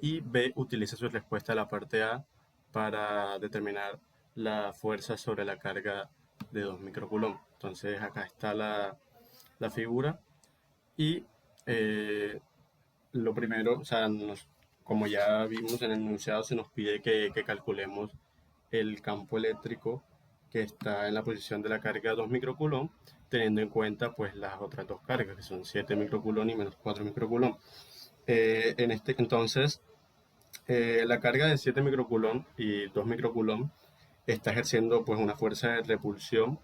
Y B. Utilice su respuesta a la parte A para determinar la fuerza sobre la carga de 2 microcoulomb. Entonces acá está la figura. Y lo primero, o sea, como ya vimos en el enunciado, se nos pide que calculemos el campo eléctrico que está en la posición de la carga 2 microcoulomb, teniendo en cuenta pues las otras dos cargas, que son 7 microcoulomb y menos 4 microcoulomb. Entonces, la carga de 7 microcoulomb y 2 microcoulomb está ejerciendo pues una fuerza de repulsión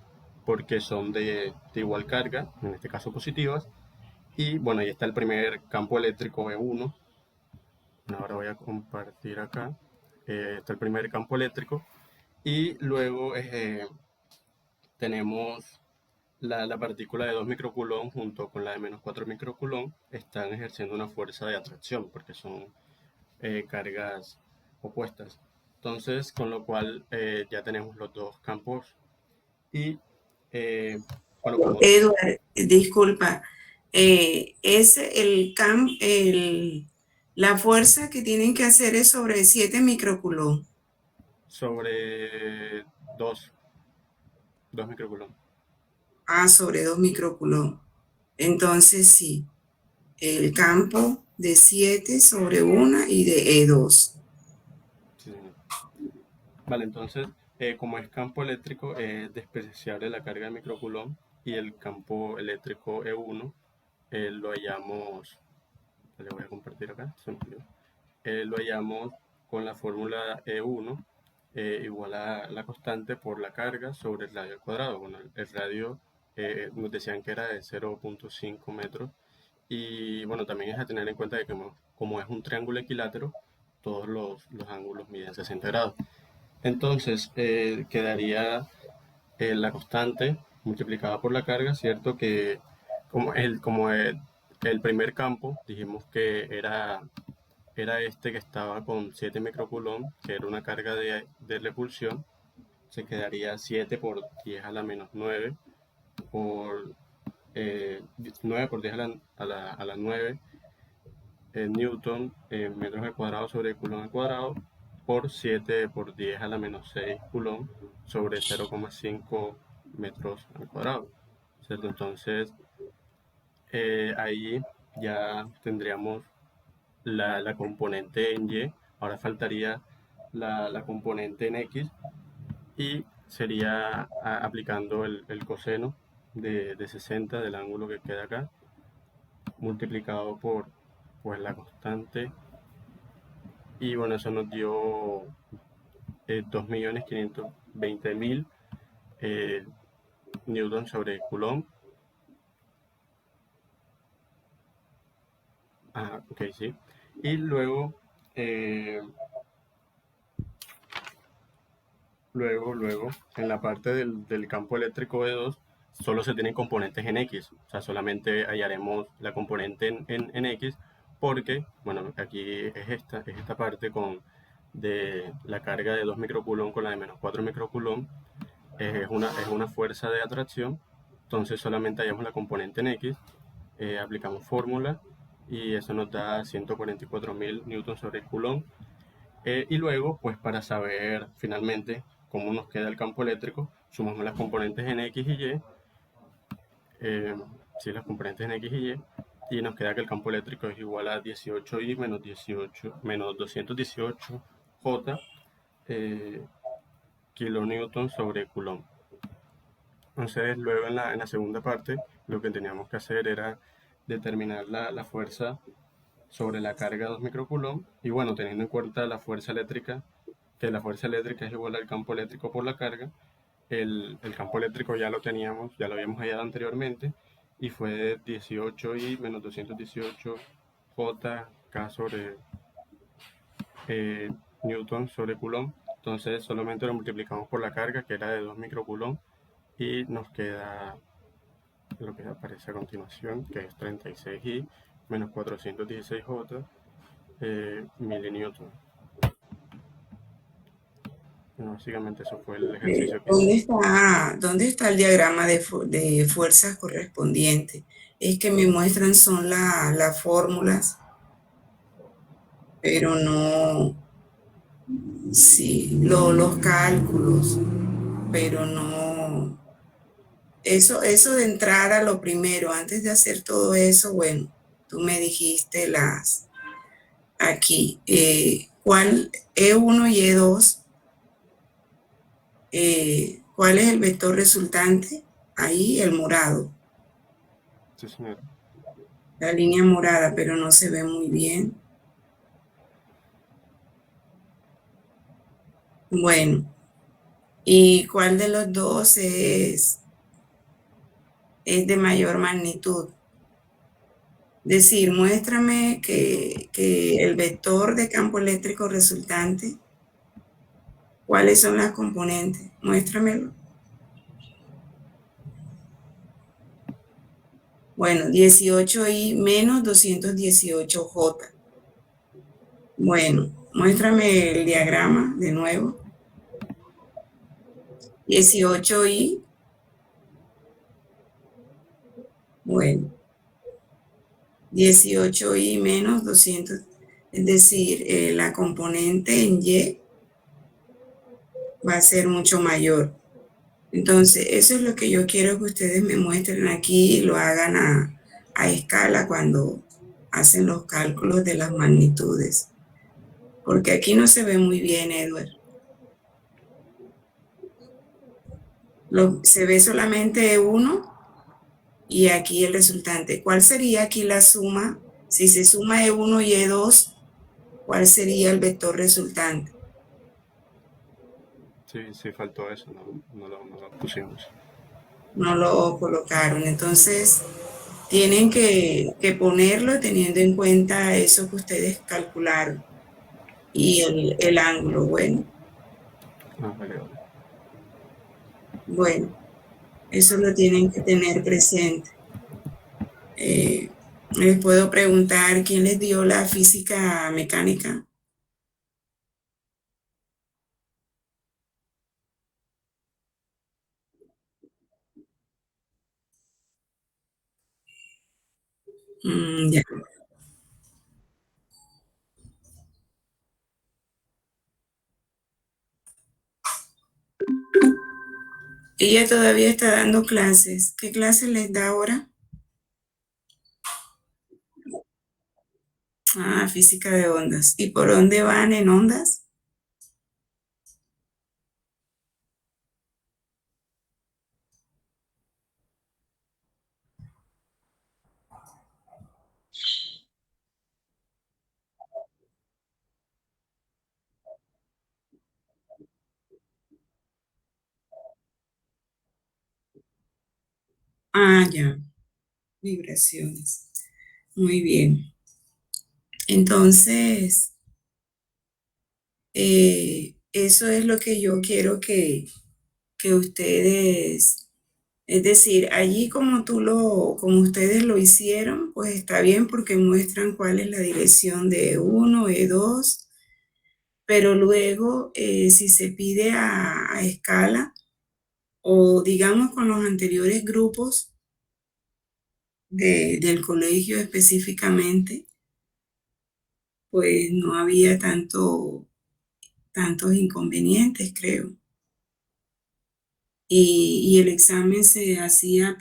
porque son de igual carga, en este caso positivas. Y bueno, ahí está el primer campo eléctrico E1. Ahora voy a compartir acá. Está el primer campo eléctrico. Y luego tenemos la partícula de 2 microcoulomb junto con la de menos 4 microcoulomb están ejerciendo una fuerza de atracción porque son cargas opuestas. Entonces, con lo cual ya tenemos los dos campos y bueno, como Edward, disculpa, la fuerza que tienen que hacer es sobre 7 microcoulomb. sobre 2 microcoulomb. Sobre 2 microcoulomb. Entonces sí, el campo de 7 sobre 1 y de E2. Sí, señor. Vale, entonces, como es campo eléctrico, es despreciable la carga de microcoulomb y el campo eléctrico E1 lo hallamos, le voy a compartir acá, lo hallamos con la fórmula E1 igual a la constante por la carga sobre el radio al cuadrado. Bueno, el radio nos decían que era de 0.5 metros y bueno, también es a tener en cuenta de que como es un triángulo equilátero, todos los ángulos miden 60 grados. Entonces, quedaría la constante multiplicada por la carga, ¿cierto? Que el primer campo, dijimos que era este que estaba con 7 microcoulomb, que era una carga de repulsión, se quedaría 7 por 10 a la menos 9, por 9 por 10 a la 9 newton metros al cuadrado sobre coulomb al cuadrado, por 7 por 10 a la menos 6 coulomb sobre 0,5 metros al cuadrado, ¿cierto? Entonces, ahí ya tendríamos la componente en Y, ahora faltaría la componente en X y sería aplicando el coseno de 60 del ángulo que queda acá, multiplicado por pues, la constante, y bueno, eso nos dio 2.520.000 newton sobre coulomb. Ok, sí. Y luego, en la parte del campo eléctrico E2, solo se tienen componentes en X. O sea, solamente hallaremos la componente en X porque, bueno, aquí es esta parte de la carga de 2 microcoulomb con la de menos 4 microcoulomb. Es una fuerza de atracción. Entonces solamente hallamos la componente en X, aplicamos fórmula y eso nos da 144.000 newton sobre coulomb. Y luego, pues para saber finalmente cómo nos queda el campo eléctrico, sumamos las componentes en X y Y, las componentes en X y Y nos queda que el campo eléctrico es igual a 18I menos 218 J kilonewton sobre coulomb. Entonces, luego en la segunda parte, lo que teníamos que hacer era determinar la fuerza sobre la carga de 2 microcoulomb y bueno, teniendo en cuenta la fuerza eléctrica, que la fuerza eléctrica es igual al campo eléctrico por la carga, el campo eléctrico ya lo habíamos hallado anteriormente y fue de 18I menos 218 J K sobre newton sobre coulomb. Entonces solamente lo multiplicamos por la carga, que era de 2 microcoulomb, y nos queda lo que aparece a continuación, que es 36I menos 416 J milinewton. Bueno, básicamente eso fue el ejercicio que ¿Dónde está el diagrama de fuerzas correspondientes? Es que me muestran son las fórmulas, pero no, sí, los cálculos, pero no. Eso de entrar a lo primero, antes de hacer todo eso, bueno, tú me dijiste aquí, ¿cuál E1 y E2? ¿Cuál es el vector resultante? Ahí el morado. Sí, señora. La línea morada, pero no se ve muy bien. Bueno, ¿y cuál de los dos es de mayor magnitud? Es decir, muéstrame que el vector de campo eléctrico resultante, ¿cuáles son las componentes? Muéstramelo. Bueno, 18i menos 218j. Bueno, muéstrame el diagrama de nuevo. 18i. Bueno, 18i menos 200, es decir, la componente en y va a ser mucho mayor. Entonces, eso es lo que yo quiero que ustedes me muestren aquí y lo hagan a escala cuando hacen los cálculos de las magnitudes. Porque aquí no se ve muy bien, Edward. Se ve solamente 1 y aquí el resultante. ¿Cuál sería aquí la suma? Si se suma E1 y E2, ¿cuál sería el vector resultante? Sí, faltó eso, no lo pusimos. No lo colocaron. Entonces, tienen que ponerlo teniendo en cuenta eso que ustedes calcularon y el ángulo. Bueno, eso lo tienen que tener presente. Les puedo preguntar quién les dio la física mecánica. Ya. Ella todavía está dando clases. ¿Qué clases les da ahora? Física de ondas. ¿Y por dónde van en ondas? Ya. Vibraciones. Muy bien. Entonces, eso es lo que yo quiero que ustedes, es decir, allí como ustedes lo hicieron, pues está bien porque muestran cuál es la dirección de E1, E2, pero luego si se pide a escala o digamos con los anteriores grupos del colegio específicamente, pues no había tantos inconvenientes, creo. Y el examen se hacía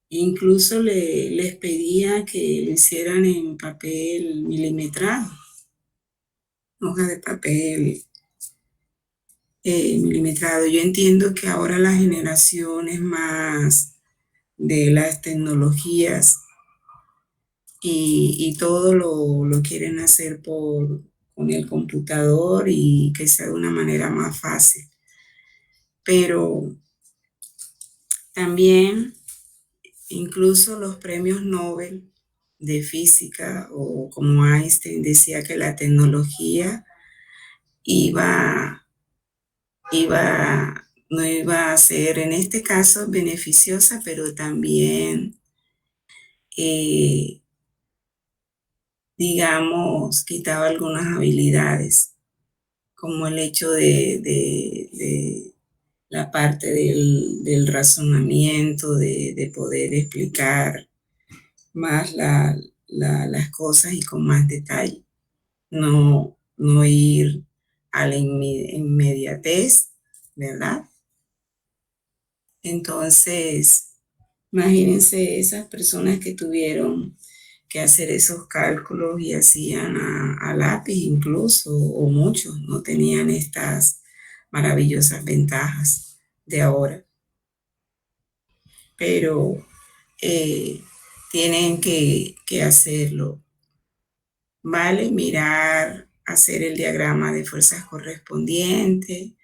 incluso les pedía que lo hicieran en papel milimetrado, hoja de papel milimetrado. Yo entiendo que ahora la generación es más de las tecnologías y todo lo quieren hacer con el computador y que sea de una manera más fácil. Pero también incluso los premios Nobel de física o como Einstein decía que la tecnología no iba a ser en este caso beneficiosa, pero también, digamos, quitaba algunas habilidades, como el hecho de la parte del razonamiento, de poder explicar más las cosas y con más detalle. No ir a la inmediatez, ¿verdad? Entonces, imagínense esas personas que tuvieron que hacer esos cálculos y hacían a lápiz incluso, o muchos, no tenían estas maravillosas ventajas de ahora. Pero tienen que hacerlo, ¿vale? Mirar, hacer el diagrama de fuerzas correspondiente,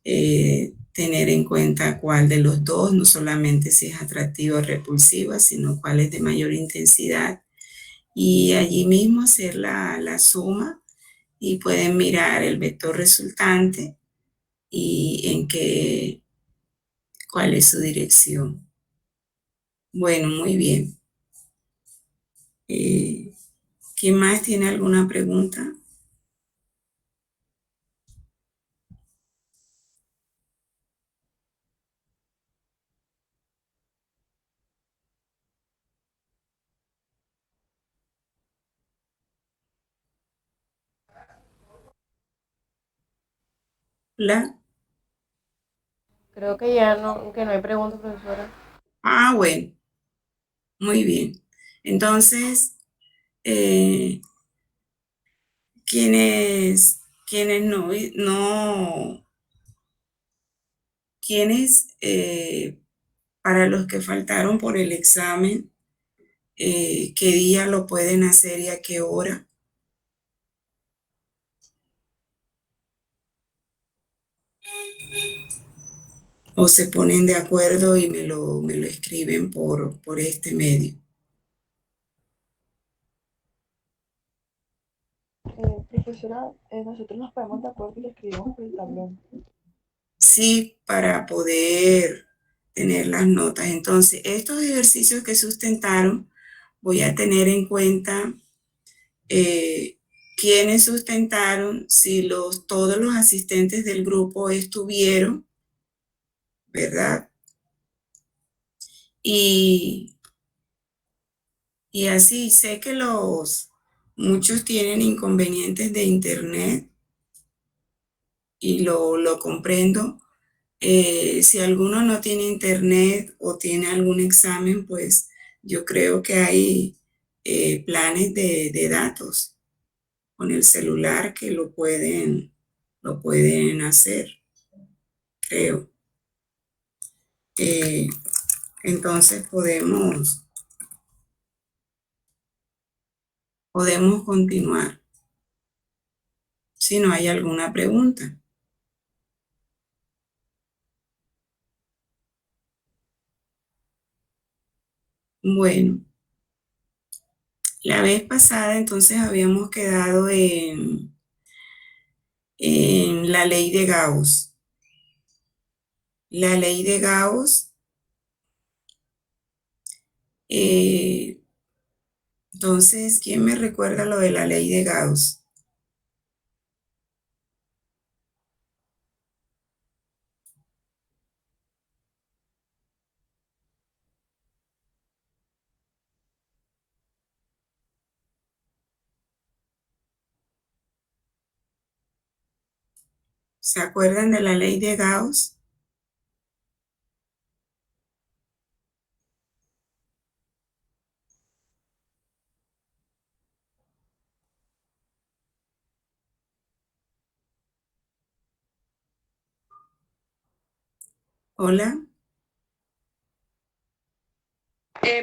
tener en cuenta cuál de los dos, no solamente si es atractiva o repulsiva, sino cuál es de mayor intensidad. Y allí mismo hacer la suma y pueden mirar el vector resultante y cuál es su dirección. Bueno, muy bien. ¿Quién más tiene alguna pregunta? ¿La? Creo que ya no, que no hay preguntas, profesora. Ah, bueno, muy bien. Entonces, quienes quienes, para los que faltaron por el examen, qué día lo pueden hacer y a qué hora, o se ponen de acuerdo y me lo escriben por este medio. Profesora, nosotros nos ponemos de acuerdo y le escribimos por el tablón. Sí, para poder tener las notas. Entonces, estos ejercicios que sustentaron, voy a tener en cuenta quiénes sustentaron, si todos los asistentes del grupo estuvieron, ¿verdad? Y así, sé que muchos tienen inconvenientes de internet y lo comprendo. Si alguno no tiene internet o tiene algún examen, pues yo creo que hay planes de datos con el celular que lo pueden hacer, creo. Eh, entonces podemos continuar si no hay alguna pregunta. Bueno, la vez pasada entonces habíamos quedado en la ley de Gauss. La ley de Gauss, entonces, ¿quién me recuerda lo de la ley de Gauss? ¿Se acuerdan de la ley de Gauss? Hola.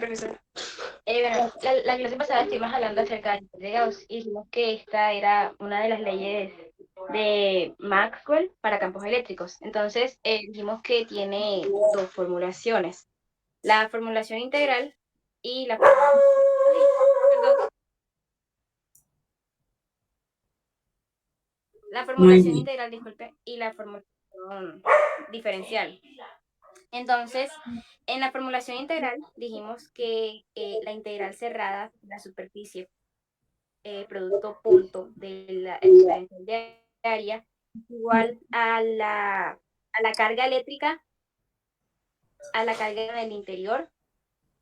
Profesor. Bueno, la clase pasada estuvimos hablando acerca de Gauss y dijimos que esta era una de las leyes de Maxwell para campos eléctricos. Entonces, dijimos que tiene dos formulaciones, la formulación integral y la formulación integral, disculpe, y la formulación diferencial. Entonces, en la formulación integral dijimos que la integral cerrada de la superficie producto punto de la diferencial de área igual a la carga eléctrica, a la carga del interior,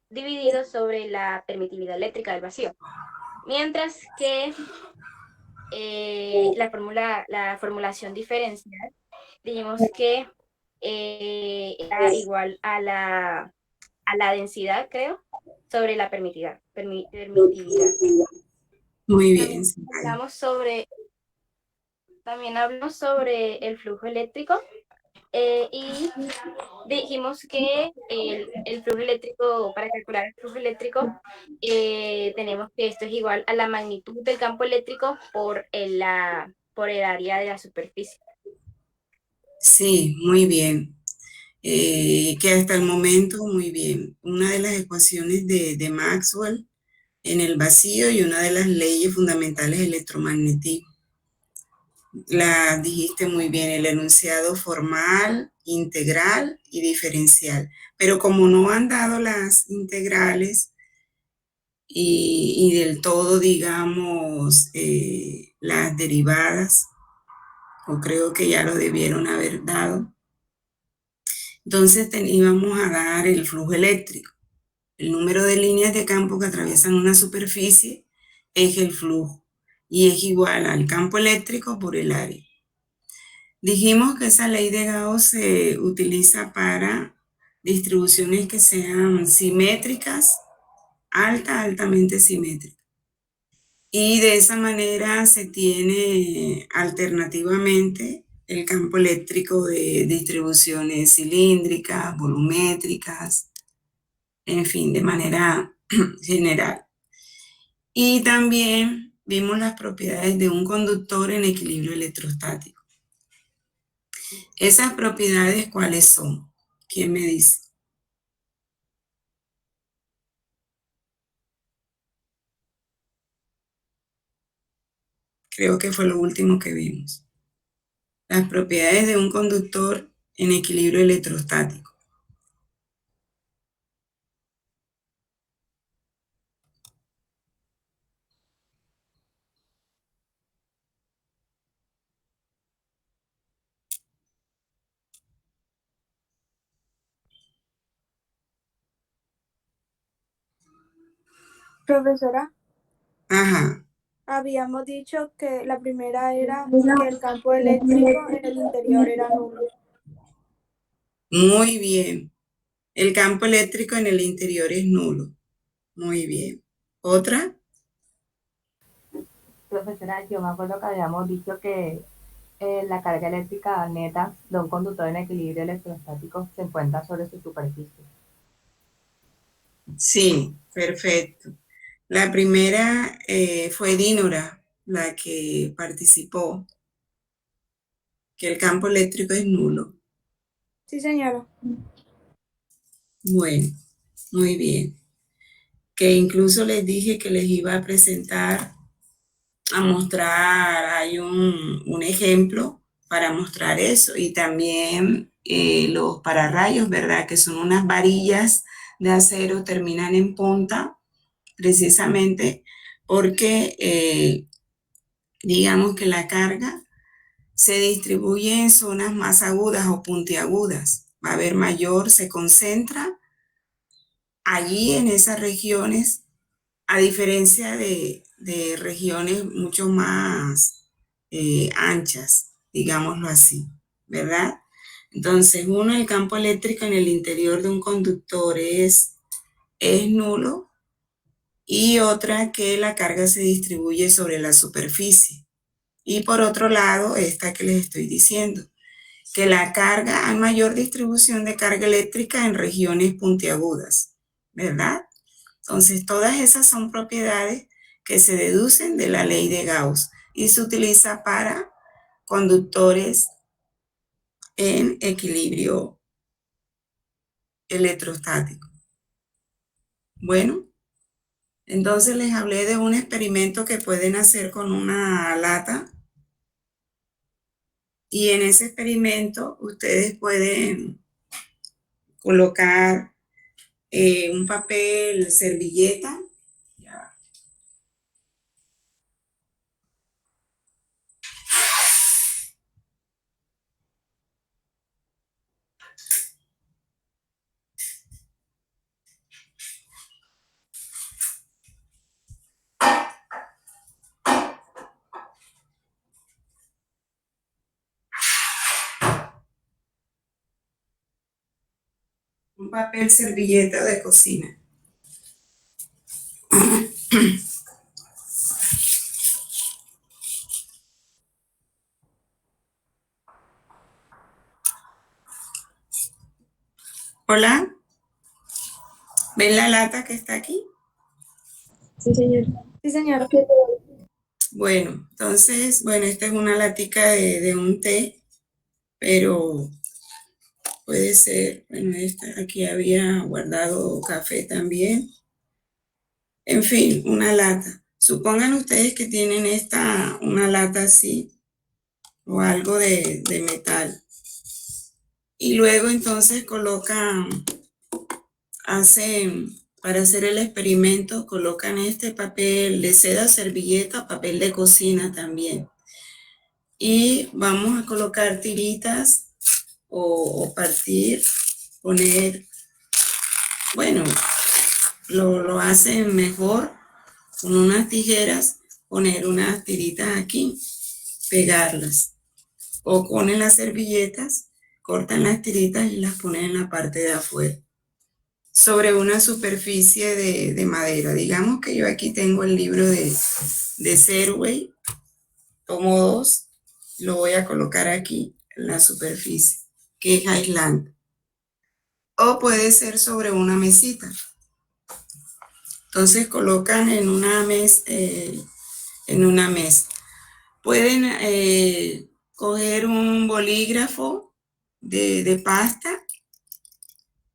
dividido sobre la permitividad eléctrica del vacío. Mientras que la formulación diferencial, dijimos que era igual a la densidad, creo, sobre la permitividad. Muy bien. También hablamos sobre el flujo eléctrico y dijimos que el flujo eléctrico, para calcular el flujo eléctrico, tenemos que esto es igual a la magnitud del campo eléctrico por el área de la superficie. Sí, muy bien. Que hasta el momento, muy bien. Una de las ecuaciones de Maxwell en el vacío y una de las leyes fundamentales del electromagnetismo. la dijiste muy bien, el enunciado formal, integral y diferencial. Pero como no han dado las integrales y del todo, digamos, las derivadas, o creo que ya lo debieron haber dado, entonces íbamos a dar el flujo eléctrico. El número de líneas de campo que atraviesan una superficie es el flujo y es igual al campo eléctrico por el área. Dijimos que esa ley de Gauss se utiliza para distribuciones que sean simétricas, altamente simétricas. Y de esa manera se tiene alternativamente el campo eléctrico de distribuciones cilíndricas, volumétricas, en fin, de manera general. Y también vimos las propiedades de un conductor en equilibrio electrostático. ¿Esas propiedades cuáles son? ¿Quién me dice? Creo que fue lo último que vimos. Las propiedades de un conductor en equilibrio electrostático. Profesora, Ajá, habíamos dicho que la primera era que el campo eléctrico en el interior era nulo. muy bien. El campo eléctrico en el interior es nulo. Muy bien. ¿Otra? Profesora, yo me acuerdo que habíamos dicho que la carga eléctrica neta de un conductor en equilibrio electrostático se encuentra sobre su superficie. Sí, perfecto. La primera fue Dínora, la que participó, que el campo eléctrico es nulo. Sí, señora. Bueno, muy bien. Que incluso les dije que les iba a presentar, a mostrar, hay un ejemplo para mostrar eso, y también los pararrayos, ¿verdad? Que son unas varillas de acero, terminan en punta, precisamente porque digamos que la carga se distribuye en zonas más agudas o puntiagudas. Va a haber mayor, se concentra allí en esas regiones, a diferencia de regiones mucho más anchas, digámoslo así, ¿verdad? Entonces, uno, el campo eléctrico en el interior de un conductor es nulo, y otra, que la carga se distribuye sobre la superficie. Y por otro lado, esta que les estoy diciendo, que la carga, hay mayor distribución de carga eléctrica en regiones puntiagudas, ¿verdad? Entonces, todas esas son propiedades que se deducen de la ley de Gauss y se utiliza para conductores en equilibrio electrostático. Bueno, entonces les hablé de un experimento que pueden hacer con una lata, y en ese experimento ustedes pueden colocar un papel, servilleta. Un papel servilleta de cocina. Hola, ¿ven la lata que está aquí? Sí, señor. Sí, señora. Bueno, entonces, bueno, esta es una latica de un té, pero puede ser, bueno, aquí había guardado café también. En fin, una lata. Supongan ustedes que tienen una lata así, o algo de metal. Y luego entonces para hacer el experimento, colocan este papel de seda, servilleta, papel de cocina también. Y vamos a colocar tiritas o partir, poner, bueno, lo hacen mejor con unas tijeras, poner unas tiritas aquí, pegarlas. O ponen las servilletas, cortan las tiritas y las ponen en la parte de afuera, sobre una superficie de madera. Digamos que yo aquí tengo el libro de Serway, tomo 2, lo voy a colocar aquí en la superficie, que es aislante. O puede ser sobre una mesita. Entonces colocan en una mesa. Pueden coger un bolígrafo de pasta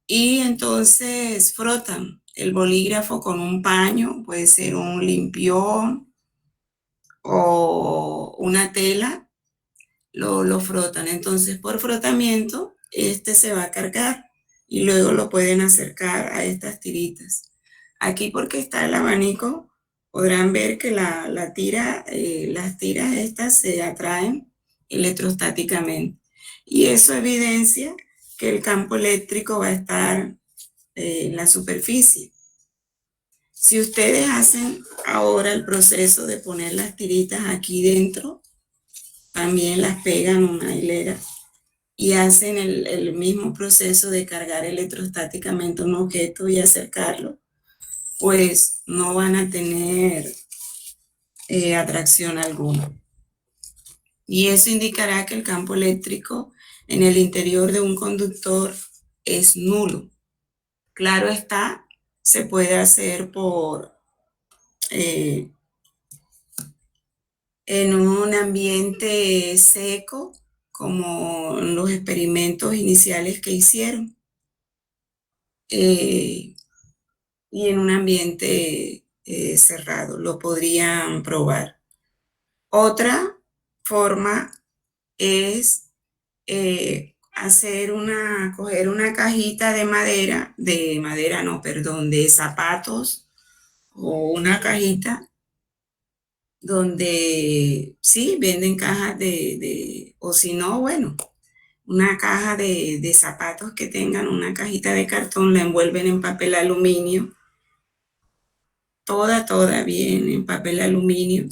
y entonces frotan el bolígrafo con un paño, puede ser un limpión o una tela, lo frotan. Entonces por frotamiento se va a cargar y luego lo pueden acercar a estas tiritas. Aquí, porque está el abanico, podrán ver que las tiras estas se atraen electrostáticamente. Y eso evidencia que el campo eléctrico va a estar en la superficie. Si ustedes hacen ahora el proceso de poner las tiritas aquí dentro, también las pegan en una hilera y hacen el mismo proceso de cargar electrostáticamente un objeto y acercarlo, pues no van a tener atracción alguna. Y eso indicará que el campo eléctrico en el interior de un conductor es nulo. Claro está, se puede hacer en un ambiente seco, como en los experimentos iniciales que hicieron, y en un ambiente cerrado, lo podrían probar. Otra forma es coger una cajita de zapatos, o una cajita donde sí venden cajas o si no, bueno, una caja de zapatos que tengan una cajita de cartón, la envuelven en papel aluminio, toda bien en papel aluminio,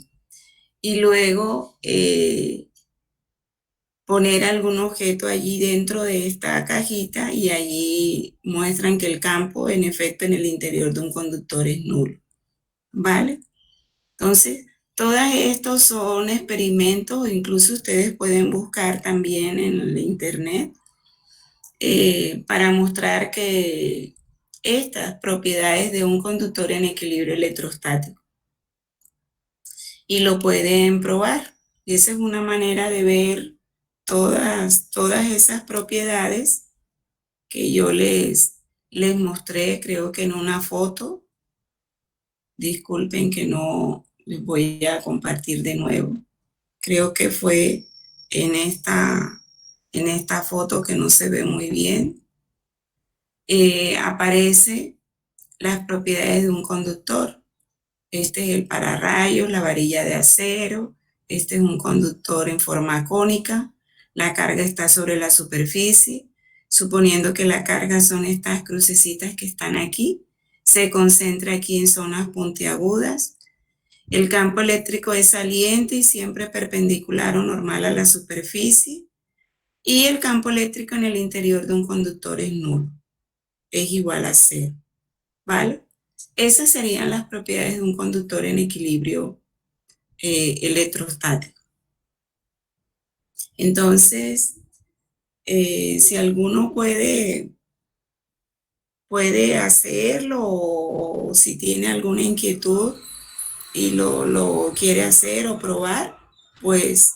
y luego poner algún objeto allí dentro de esta cajita y allí muestran que el campo, en efecto, en el interior de un conductor es nulo, ¿vale? Entonces, todos estos son experimentos, incluso ustedes pueden buscar también en el internet para mostrar que estas propiedades de un conductor en equilibrio electrostático. Y lo pueden probar. Y esa es una manera de ver todas esas propiedades que yo les mostré, creo que en una foto. Disculpen que no les voy a compartir de nuevo. Creo que fue en esta foto que no se ve muy bien. Aparece las propiedades de un conductor. Este es el pararrayos, la varilla de acero. Este es un conductor en forma cónica. La carga está sobre la superficie. Suponiendo que la carga son estas crucecitas que están aquí, se concentra aquí en zonas puntiagudas. El campo eléctrico es saliente y siempre perpendicular o normal a la superficie. Y el campo eléctrico en el interior de un conductor es nulo. Es igual a 0. ¿Vale? Esas serían las propiedades de un conductor en equilibrio electrostático. Entonces, si alguno puede hacerlo, o si tiene alguna inquietud y lo quiere hacer o probar, pues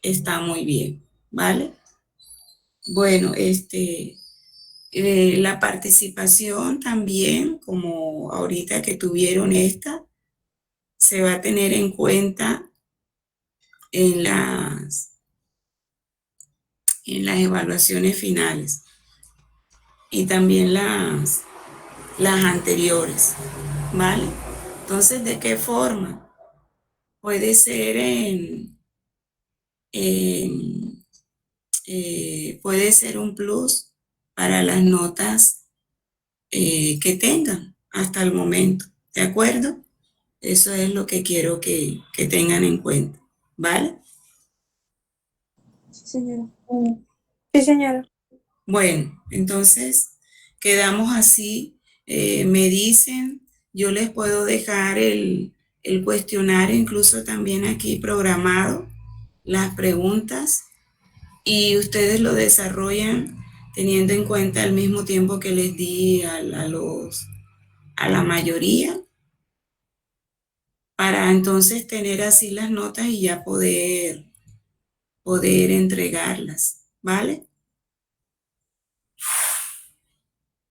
está muy bien, ¿vale? Bueno, la participación también, como ahorita que tuvieron esta, se va a tener en cuenta en las en las evaluaciones finales y también las anteriores, ¿vale? Entonces, ¿de qué forma? Puede ser puede ser un plus para las notas que tengan hasta el momento, ¿de acuerdo? Eso es lo que quiero que tengan en cuenta, ¿vale? Sí, señora. Sí, señora. Bueno, entonces quedamos así. Me dicen, yo les puedo dejar el cuestionario incluso también aquí programado, las preguntas, y ustedes lo desarrollan teniendo en cuenta el mismo tiempo que les di a la mayoría, para entonces tener así las notas y ya poder entregarlas, ¿vale?